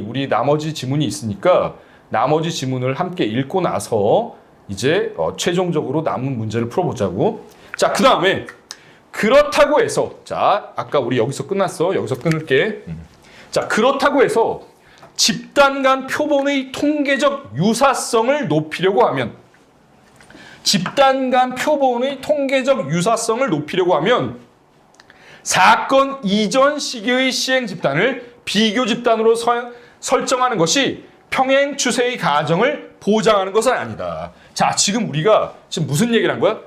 우리 나머지 지문이 있으니까 나머지 지문을 함께 읽고 나서 이제 최종적으로 남은 문제를 풀어보자고. 자, 그 다음에 그렇다고 해서 자, 아까 우리 여기서 끝났어. 여기서 끊을게. 자, 그렇다고 해서 집단 간 표본의 통계적 유사성을 높이려고 하면 사건 이전 시기의 시행 집단을 비교 집단으로 설정하는 것이 평행 추세의 가정을 보장하는 것은 아니다. 자, 지금 우리가 무슨 얘기를 한 거야?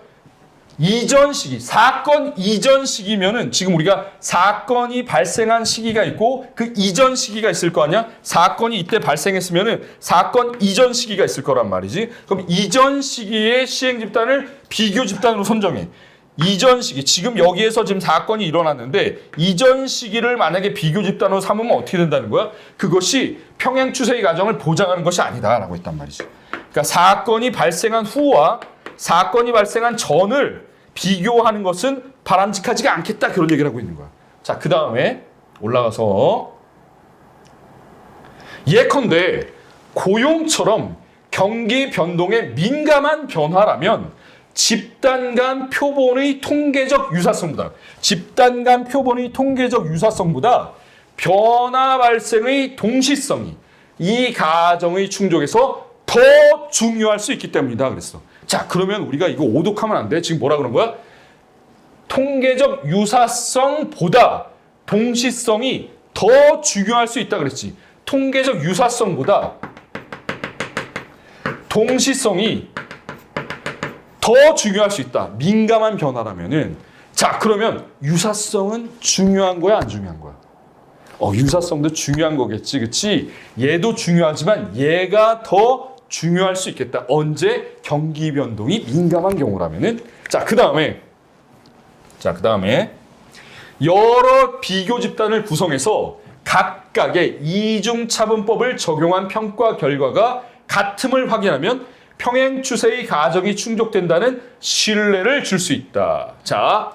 이전 시기, 사건 이전 시기면은 지금 우리가 사건이 발생한 시기가 있고 그 이전 시기가 있을 거 아니야? 사건이 이때 발생했으면은 사건 이전 시기가 있을 거란 말이지. 그럼 이전 시기의 시행 집단을 비교 집단으로 선정해. 이전 시기, 지금 여기에서 지금 사건이 일어났는데 이전 시기를 만약에 비교 집단으로 삼으면 어떻게 된다는 거야? 그것이 평행 추세의 가정을 보장하는 것이 아니다라고 했단 말이지. 그러니까 사건이 발생한 후와 사건이 발생한 전을 비교하는 것은 바람직하지가 않겠다, 그런 얘기를 하고 있는 거야. 자, 그 다음에 올라가서 예컨대 고용처럼 경기 변동에 민감한 변화라면 집단 간 표본의 통계적 유사성보다 변화 발생의 동시성이 이 가정의 충족에서 더 중요할 수 있기 때문이다 그랬어. 자, 그러면 우리가 이거 오독하면 안 돼. 지금 뭐라 그런 거야? 통계적 유사성보다 동시성이 더 중요할 수 있다 그랬지. 통계적 유사성보다 동시성이 더 중요할 수 있다. 민감한 변화라면은 자, 그러면 유사성은 중요한 거야, 안 중요한 거야? 유사성도 중요한 거겠지, 그치? 얘도 중요하지만 얘가 더 중요할 수 있겠다. 언제? 경기 변동이 민감한 경우라면은. 자, 그 다음에 여러 비교 집단을 구성해서 각각의 이중차분법을 적용한 평가 결과가 같음을 확인하면 평행 추세의 가정이 충족된다는 신뢰를 줄 수 있다. 자,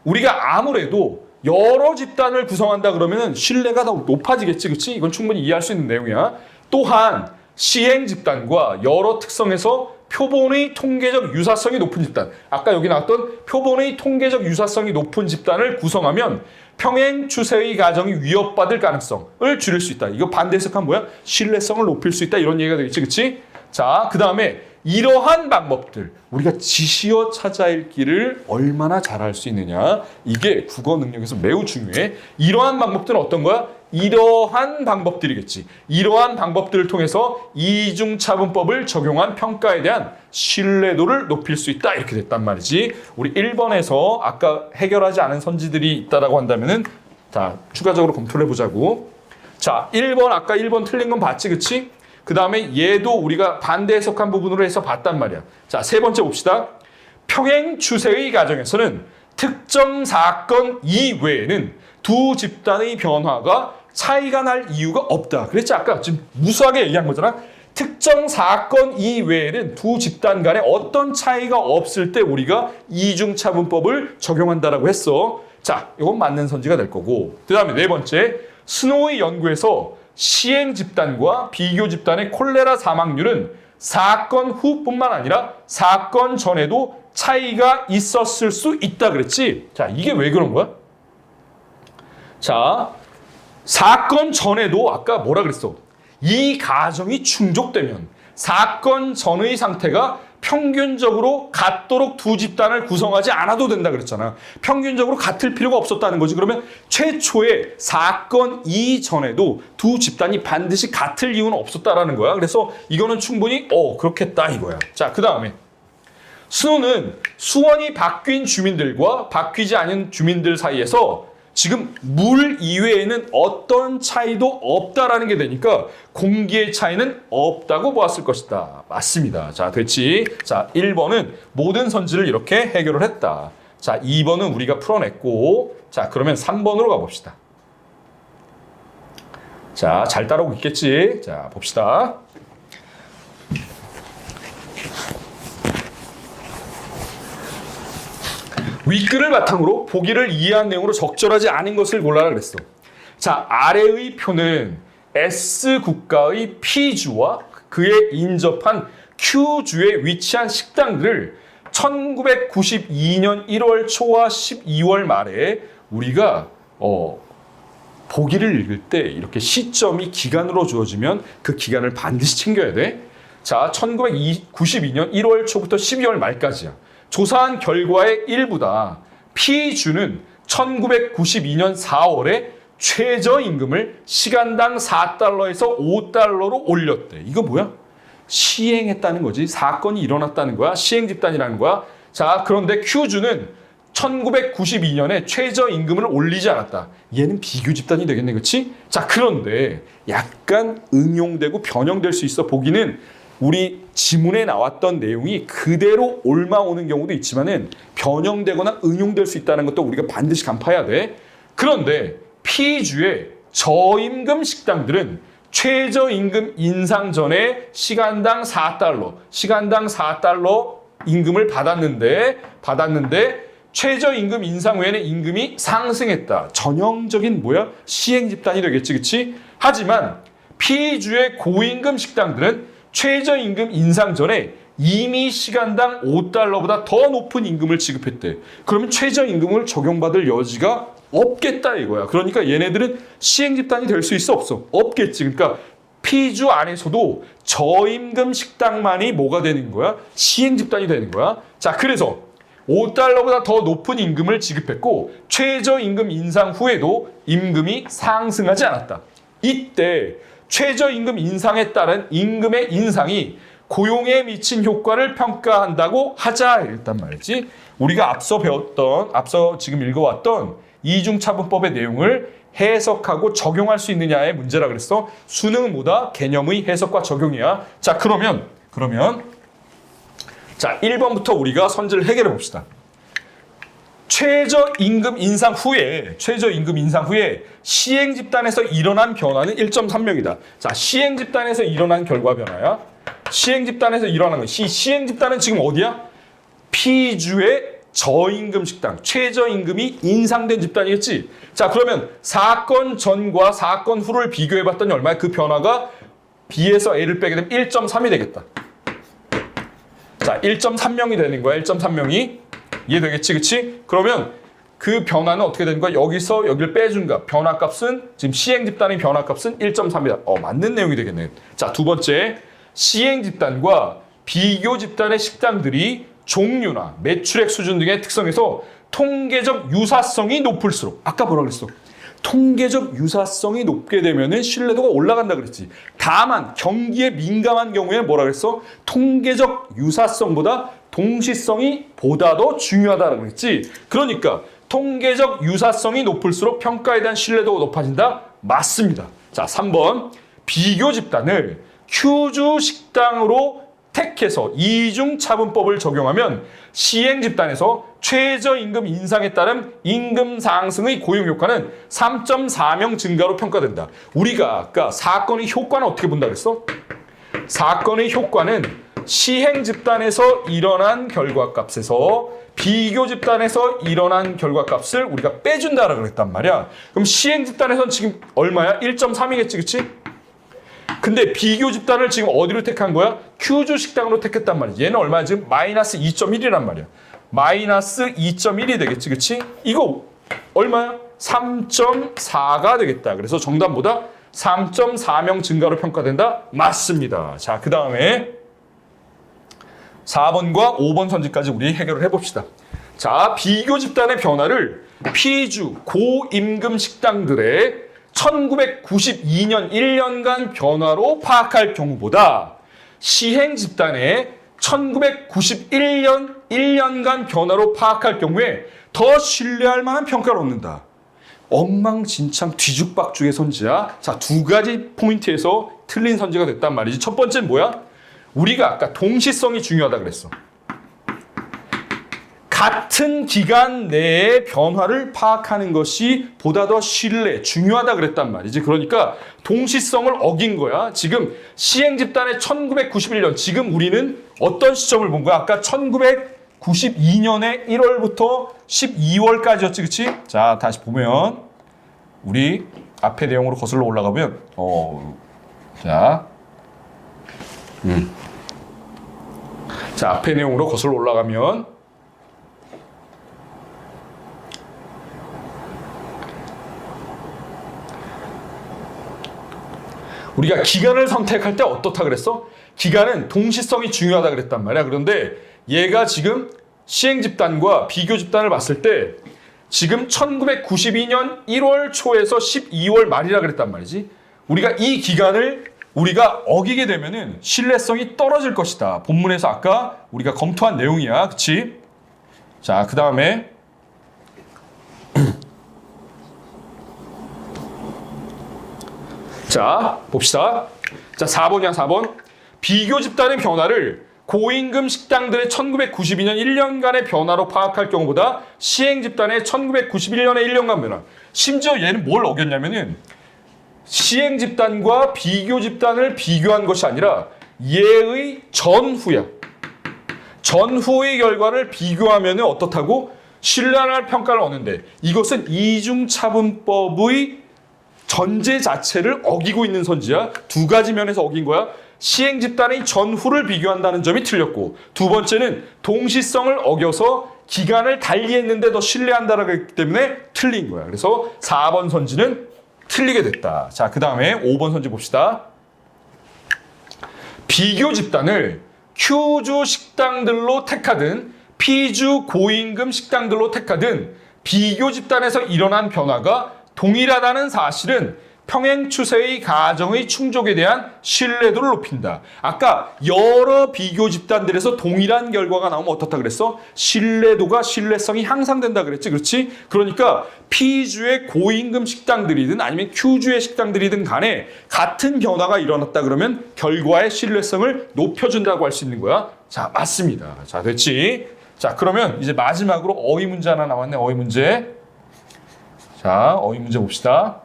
우리가 아무래도 여러 집단을 구성한다 그러면 신뢰가 더 높아지겠지, 그치? 이건 충분히 이해할 수 있는 내용이야. 또한 시행 집단과 여러 특성에서 표본의 통계적 유사성이 높은 집단, 아까 여기 나왔던 표본의 통계적 유사성이 높은 집단을 구성하면 평행 추세의 가정이 위협받을 가능성을 줄일 수 있다. 이거 반대 해석하면 뭐야? 신뢰성을 높일 수 있다, 이런 얘기가 되겠지, 그치? 자, 그 다음에 이러한 방법들, 우리가 지시어 찾아 읽기를 얼마나 잘할 수 있느냐, 이게 국어 능력에서 매우 중요해. 이러한 방법들은 어떤 거야? 이러한 방법들이겠지. 이러한 방법들을 통해서 이중차분법을 적용한 평가에 대한 신뢰도를 높일 수 있다, 이렇게 됐단 말이지. 우리 1번에서 아까 해결하지 않은 선지들이 있다라고 한다면은 자, 추가적으로 검토를 해보자고. 자, 1번 아까 1번 틀린 건 봤지, 그치? 그 다음에 얘도 우리가 반대 해석한 부분으로 해서 봤단 말이야. 자, 세 번째 봅시다. 평행 추세의 가정에서는 특정 사건 이외에는 두 집단의 변화가 차이가 날 이유가 없다. 그랬지? 아까 지금 무수하게 얘기한 거잖아. 특정 사건 이외에는 두 집단 간에 어떤 차이가 없을 때 우리가 이중차분법을 적용한다라고 했어. 자, 이건 맞는 선지가 될 거고. 그 다음에 네 번째, 스노우의 연구에서 시행 집단과 비교 집단의 콜레라 사망률은 사건 후뿐만 아니라 사건 전에도 차이가 있었을 수 있다 그랬지? 자, 이게 왜 그런 거야? 자, 사건 전에도 아까 뭐라 그랬어? 이 가정이 충족되면 사건 전의 상태가 평균적으로 같도록 두 집단을 구성하지 않아도 된다 그랬잖아. 평균적으로 같을 필요가 없었다는 거지. 그러면 최초에 사건 이전에도 두 집단이 반드시 같을 이유는 없었다라는 거야. 그래서 이거는 충분히 그렇겠다 이거야. 자, 그 다음에 스노우는 수원이 바뀐 주민들과 바뀌지 않은 주민들 사이에서 지금 물 이외에는 어떤 차이도 없다라는 게 되니까 공기의 차이는 없다고 보았을 것이다. 맞습니다. 자, 됐지? 자, 1번은 모든 선지를 이렇게 해결을 했다. 자, 2번은 우리가 풀어냈고, 자, 그러면 3번으로 가봅시다. 자, 잘 따라오고 있겠지? 자, 봅시다. 윗글을 바탕으로 보기를 이해한 내용으로 적절하지 않은 것을 골라라 그랬어. 자, 아래의 표는 S 국가의 P주와 그에 인접한 Q주에 위치한 식당들을 1992년 1월 초와 12월 말에 우리가 보기를 읽을 때 이렇게 시점이 기간으로 주어지면 그 기간을 반드시 챙겨야 돼. 자, 1992년 1월 초부터 12월 말까지야. 조사한 결과의 일부다. P주는 1992년 4월에 최저임금을 시간당 4달러에서 5달러로 올렸대. 이거 뭐야? 시행했다는 거지. 사건이 일어났다는 거야. 시행집단이라는 거야. 자, 그런데 Q주는 1992년에 최저임금을 올리지 않았다. 얘는 비교집단이 되겠네, 그치? 자, 그런데 약간 응용되고 변형될 수 있어. 보기는 우리 지문에 나왔던 내용이 그대로 옮아오는 경우도 있지만은 변형되거나 응용될 수 있다는 것도 우리가 반드시 간파해야 돼. 그런데 P주의 저임금 식당들은 최저임금 인상 전에 시간당 4달러 임금을 받았는데 최저임금 인상 후에는 임금이 상승했다. 전형적인 뭐야? 시행 집단이 되겠지, 그치? 하지만 P주의 고임금 식당들은 최저임금 인상 전에 이미 시간당 5달러보다 더 높은 임금을 지급했대. 그러면 최저임금을 적용받을 여지가 없겠다 이거야. 그러니까 얘네들은 시행집단이 될 수 있어 없어? 없겠지. 그러니까 P주 안에서도 저임금 식당만이 뭐가 되는 거야? 시행집단이 되는 거야. 자, 그래서 $5보다 더 높은 임금을 지급했고 최저임금 인상 후에도 임금이 상승하지 않았다. 이때 최저임금 인상에 따른 임금의 인상이 고용에 미친 효과를 평가한다고 하자 이랬단 말이지. 우리가 앞서 지금 읽어왔던 이중차분법의 내용을 해석하고 적용할 수 있느냐의 문제라 그랬어. 수능은 뭐다? 개념의 해석과 적용이야. 자, 그러면 자, 1번부터 우리가 선지를 해결해 봅시다. 최저임금 인상 후에 시행 집단에서 일어난 변화는 1.3명이다. 자, 시행 집단에서 일어난 결과 변화야. 시행 집단에서 일어난 거. 시행 집단은 지금 어디야? 피주의 저임금 식당, 최저임금이 인상된 집단이겠지. 자, 그러면 사건 전과 사건 후를 비교해 봤더니 얼마야? 그 변화가 B에서 A를 빼게 되면 1.3이 되겠다. 자, 1.3명이 되는 거야. 1.3명이. 이해되겠지? 그치? 그러면 그 변화는 어떻게 되는 거야? 여기서 여기를 빼준 거야. 변화값은, 지금 시행 집단의 변화값은 1.3이다. 맞는 내용이 되겠네. 자, 두 번째. 시행 집단과 비교 집단의 식당들이 종류나 매출액 수준 등의 특성에서 통계적 유사성이 높을수록, 아까 뭐라 그랬어? 통계적 유사성이 높게 되면은 신뢰도가 올라간다 그랬지. 다만 경기에 민감한 경우에는 뭐라 그랬어? 통계적 유사성보다 동시성이 보다 더 중요하다고 그랬지. 그러니까 통계적 유사성이 높을수록 평가에 대한 신뢰도가 높아진다? 맞습니다. 자, 3번. 비교 집단을 큐주 식당으로 택해서 이중차분법을 적용하면 시행 집단에서 최저임금 인상에 따른 임금 상승의 고용 효과는 3.4명 증가로 평가된다. 우리가 아까 사건의 효과는 어떻게 본다 그랬어? 사건의 효과는 시행 집단에서 일어난 결과값에서 비교 집단에서 일어난 결과값을 우리가 빼준다라고 그랬단 말이야. 그럼 시행 집단에서는 지금 얼마야? 1.3이겠지, 그치? 근데 비교 집단을 지금 어디로 택한 거야? 큐주 식당으로 택했단 말이야. 얘는 얼마야? 지금 마이너스 2.1이란 말이야. 마이너스 2.1이 되겠지, 그치? 이거 얼마야? 3.4가 되겠다. 그래서 정답보다 3.4명 증가로 평가된다? 맞습니다. 자, 그 다음에 4번과 5번 선지까지 우리 해결을 해봅시다. 자, 비교 집단의 변화를 피주 고임금 식당들의 1992년 1년간 변화로 파악할 경우보다 시행 집단의 1991년 1년간 변화로 파악할 경우에 더 신뢰할 만한 평가를 얻는다. 엉망진창 뒤죽박죽의 선지야. 자, 두 가지 포인트에서 틀린 선지가 됐단 말이지. 첫 번째는 뭐야? 우리가 아까 동시성이 중요하다 그랬어. 같은 기간 내의 변화를 파악하는 것이 보다 더 중요하다 그랬단 말이지. 그러니까 동시성을 어긴 거야. 지금 시행 집단의 1991년, 지금 우리는 어떤 시점을 본 거야? 아까 1992년의 1월부터 12월까지였지, 그치? 자, 다시 보면 우리 앞에 내용으로 거슬러 올라가 보면 자, 앞에 내용으로 거슬러 올라가면 우리가 기간을 선택할 때 어떻다 그랬어? 기간은 동시성이 중요하다 그랬단 말이야. 그런데 얘가 지금 시행 집단과 비교 집단을 봤을 때 지금 1992년 1월 초에서 12월 말이라 그랬단 말이지. 우리가 이 기간을 우리가 어기게 되면은 신뢰성이 떨어질 것이다. 본문에서 아까 우리가 검토한 내용이야. 그치? 자, 그 다음에 자, 봅시다. 자, 4번이야, 4번. 비교 집단의 변화를 고임금 식당들의 1992년 1년간의 변화로 파악할 경우보다 시행 집단의 1991년의 1년간 변화. 심지어 얘는 뭘 어겼냐면은 시행 집단과 비교 집단을 비교한 것이 아니라 얘의 전후야. 전후의 결과를 비교하면 어떻다고? 신뢰할 평가를 얻는데 이것은 이중차분법의 전제 자체를 어기고 있는 선지야. 두 가지 면에서 어긴 거야. 시행 집단의 전후를 비교한다는 점이 틀렸고, 두 번째는 동시성을 어겨서 기간을 달리했는데 더 신뢰한다라고 했기 때문에 틀린 거야. 그래서 4번 선지는 틀리게 됐다. 자, 그 다음에 5번 선지 봅시다. 비교 집단을 큐주 식당들로 택하든 피주 고임금 식당들로 택하든 비교 집단에서 일어난 변화가 동일하다는 사실은 평행 추세의 가정의 충족에 대한 신뢰도를 높인다. 아까 여러 비교 집단들에서 동일한 결과가 나오면 어떻다 그랬어? 신뢰성이 향상된다 그랬지, 그렇지? 그러니까 P주의 고임금 식당들이든 아니면 Q주의 식당들이든 간에 같은 변화가 일어났다 그러면 결과의 신뢰성을 높여준다고 할 수 있는 거야. 자, 맞습니다. 자, 됐지? 자, 그러면 이제 마지막으로 어휘 문제 하나 나왔네. 어휘 문제. 자, 어휘 문제 봅시다.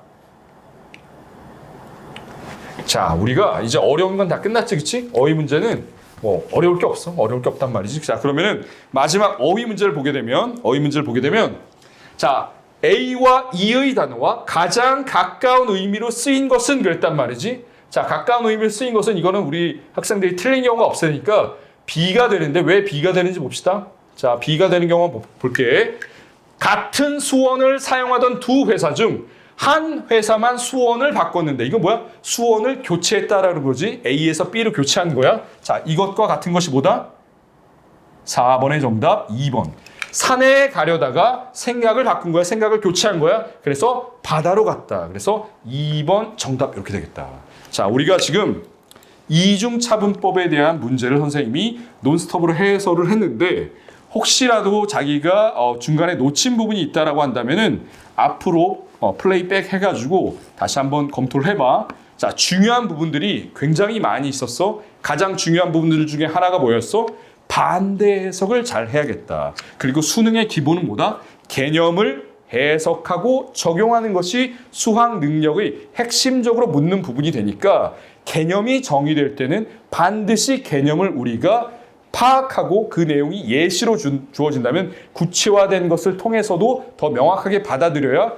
자, 우리가 이제 어려운 건 다 끝났지, 그치? 어휘 문제는 뭐 어려울 게 없어. 어려울 게 없단 말이지. 자, 그러면은 마지막 어휘 문제를 보게 되면 자, A와 E의 단어와 가장 가까운 의미로 쓰인 것은 그랬단 말이지. 자, 가까운 의미로 쓰인 것은 이거는 우리 학생들이 틀린 경우가 없으니까 B가 되는데 왜 B가 되는지 봅시다. 자, B가 되는 경우 한번 볼게. 같은 수원을 사용하던 두 회사 중 한 회사만 수원을 바꿨는데 이건 뭐야? 수원을 교체했다라는 거지. A에서 B로 교체한 거야. 자, 이것과 같은 것이 뭐다? 4번의 정답 2번. 산에 가려다가 생각을 바꾼 거야. 생각을 교체한 거야. 그래서 바다로 갔다. 그래서 2번 정답 이렇게 되겠다. 자, 우리가 지금 이중차분법에 대한 문제를 선생님이 논스톱으로 해설을 했는데 혹시라도 자기가 중간에 놓친 부분이 있다라고 한다면은 앞으로 플레이백 해가지고 다시 한번 검토를 해봐. 자, 중요한 부분들이 굉장히 많이 있었어. 가장 중요한 부분들 중에 하나가 뭐였어? 반대 해석을 잘 해야겠다. 그리고 수능의 기본은 뭐다? 개념을 해석하고 적용하는 것이 수학 능력의 핵심적으로 묻는 부분이 되니까 개념이 정의될 때는 반드시 개념을 우리가 파악하고 그 내용이 예시로 주어진다면 구체화된 것을 통해서도 더 명확하게 받아들여야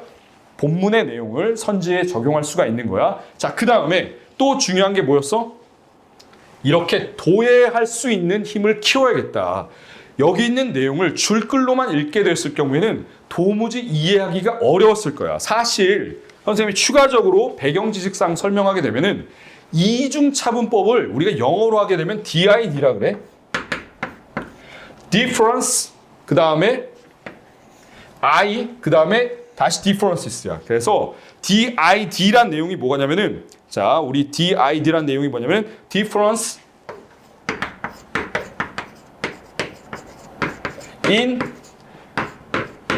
본문의 내용을 선지에 적용할 수가 있는 거야. 자, 그 다음에 또 중요한 게 뭐였어? 이렇게 도해할 수 있는 힘을 키워야겠다. 여기 있는 내용을 줄글로만 읽게 됐을 경우에는 도무지 이해하기가 어려웠을 거야. 사실 선생님이 추가적으로 배경 지식상 설명하게 되면은 이중차분법을 우리가 영어로 하게 되면 DID라 그래. difference, 그 다음에 그 다음에 다시 differences야. 그래서 DID란 내용이 뭐냐면은 자, 우리 DID란 내용이 뭐냐면 difference in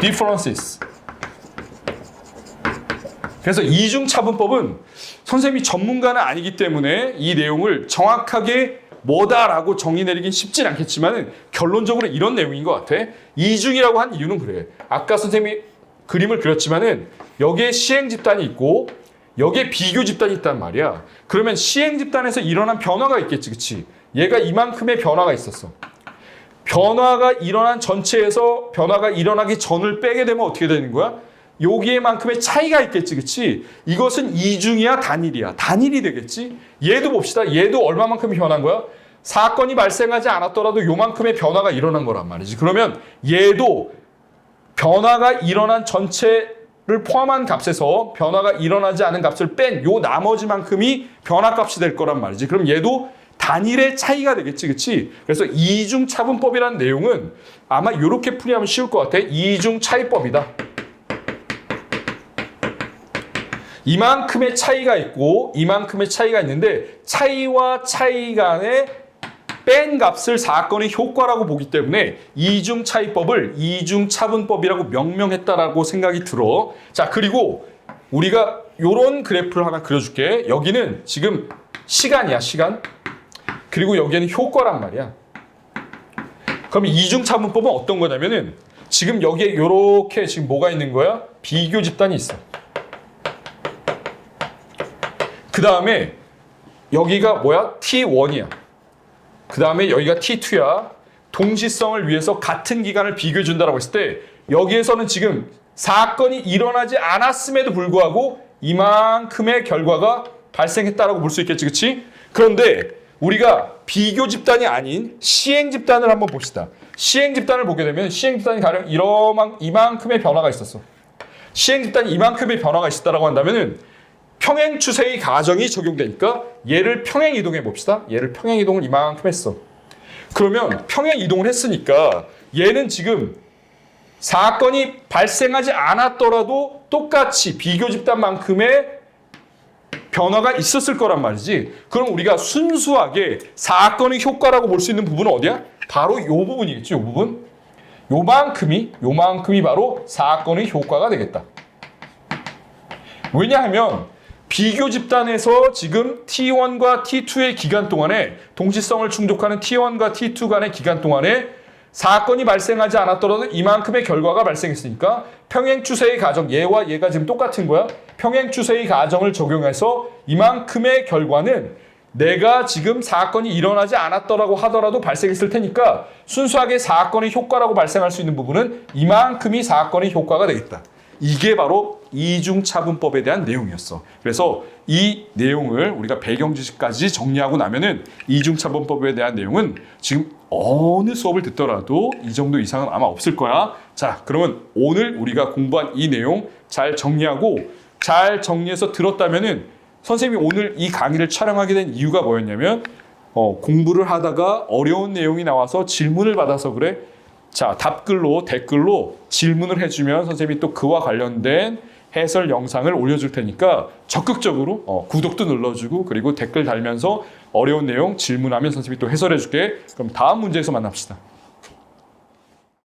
differences. 그래서 이중차분법은 선생님이 전문가는 아니기 때문에 이 내용을 정확하게 뭐다라고 정의 내리긴 쉽진 않겠지만 결론적으로 이런 내용인 것 같아. 이중이라고 한 이유는 그래. 아까 선생님이 그림을 그렸지만은 여기에 시행 집단이 있고 여기에 비교 집단이 있단 말이야. 그러면 시행 집단에서 일어난 변화가 있겠지, 그치? 얘가 이만큼의 변화가 있었어. 변화가 일어난 전체에서 변화가 일어나기 전을 빼게 되면 어떻게 되는 거야? 여기에만큼의 차이가 있겠지, 그치? 이것은 이중이야, 단일이야? 단일이 되겠지? 얘도 봅시다. 얘도 얼마만큼 변한 거야? 사건이 발생하지 않았더라도 요만큼의 변화가 일어난 거란 말이지. 그러면 얘도 변화가 일어난 전체를 포함한 값에서 변화가 일어나지 않은 값을 뺀 요 나머지만큼이 변화값이 될 거란 말이지. 그럼 얘도 단일의 차이가 되겠지, 그치? 그래서 이중차분법이라는 내용은 아마 이렇게 풀이하면 쉬울 것 같아. 이중차이법이다. 이만큼의 차이가 있고 이만큼의 차이가 있는데 차이와 차이 간의 뺀 값을 사건의 효과라고 보기 때문에 이중차이법을 이중차분법이라고 명명했다라고 생각이 들어. 자, 그리고 우리가 요런 그래프를 하나 그려줄게. 여기는 지금 시간이야, 시간. 그리고 여기에는 효과란 말이야. 그럼 이중차분법은 어떤 거냐면은 지금 여기에 요렇게 지금 뭐가 있는 거야? 비교 집단이 있어. 그 다음에 여기가 뭐야? T1이야. 그 다음에 여기가 T2야. 동시성을 위해서 같은 기간을 비교해 준다라고 했을 때 여기에서는 지금 사건이 일어나지 않았음에도 불구하고 이만큼의 결과가 발생했다라고 볼 수 있겠지, 그치? 그런데 우리가 비교 집단이 아닌 시행 집단을 한번 봅시다. 시행 집단을 보게 되면 시행 집단이 가령 이만큼의 변화가 있었어. 시행 집단이 이만큼의 변화가 있었다라고 한다면은 평행 추세의 가정이 적용되니까 얘를 평행 이동해 봅시다. 얘를 평행 이동을 이만큼 했어. 그러면 평행 이동을 했으니까 얘는 지금 사건이 발생하지 않았더라도 똑같이 비교 집단만큼의 변화가 있었을 거란 말이지. 그럼 우리가 순수하게 사건의 효과라고 볼 수 있는 부분은 어디야? 바로 이 부분이겠지. 이 부분. 요만큼이 바로 사건의 효과가 되겠다. 왜냐하면 비교 집단에서 지금 T1과 T2의 기간 동안에 동시성을 충족하는 T1과 T2 간의 기간 동안에 사건이 발생하지 않았더라도 이만큼의 결과가 발생했으니까 평행 추세의 가정, 얘와 얘가 지금 똑같은 거야. 평행 추세의 가정을 적용해서 이만큼의 결과는 내가 지금 사건이 일어나지 않았더라고 하더라도 발생했을 테니까 순수하게 사건의 효과라고 발생할 수 있는 부분은 이만큼이 사건의 효과가 되겠다. 이게 바로 이중차분법에 대한 내용이었어. 그래서 이 내용을 우리가 배경 지식까지 정리하고 나면은 이중차분법에 대한 내용은 지금 어느 수업을 듣더라도 이 정도 이상은 아마 없을 거야. 자, 그러면 오늘 우리가 공부한 이 내용 잘 정리하고 잘 정리해서 들었다면은 선생님이 오늘 이 강의를 촬영하게 된 이유가 뭐였냐면 공부를 하다가 어려운 내용이 나와서 질문을 받아서 그래. 자, 답글로 댓글로 질문을 해주면 선생님이 또 그와 관련된 해설 영상을 올려줄 테니까 적극적으로 구독도 눌러주고 그리고 댓글 달면서 어려운 내용 질문하면 선생님이 또 해설해줄게. 그럼 다음 문제에서 만납시다.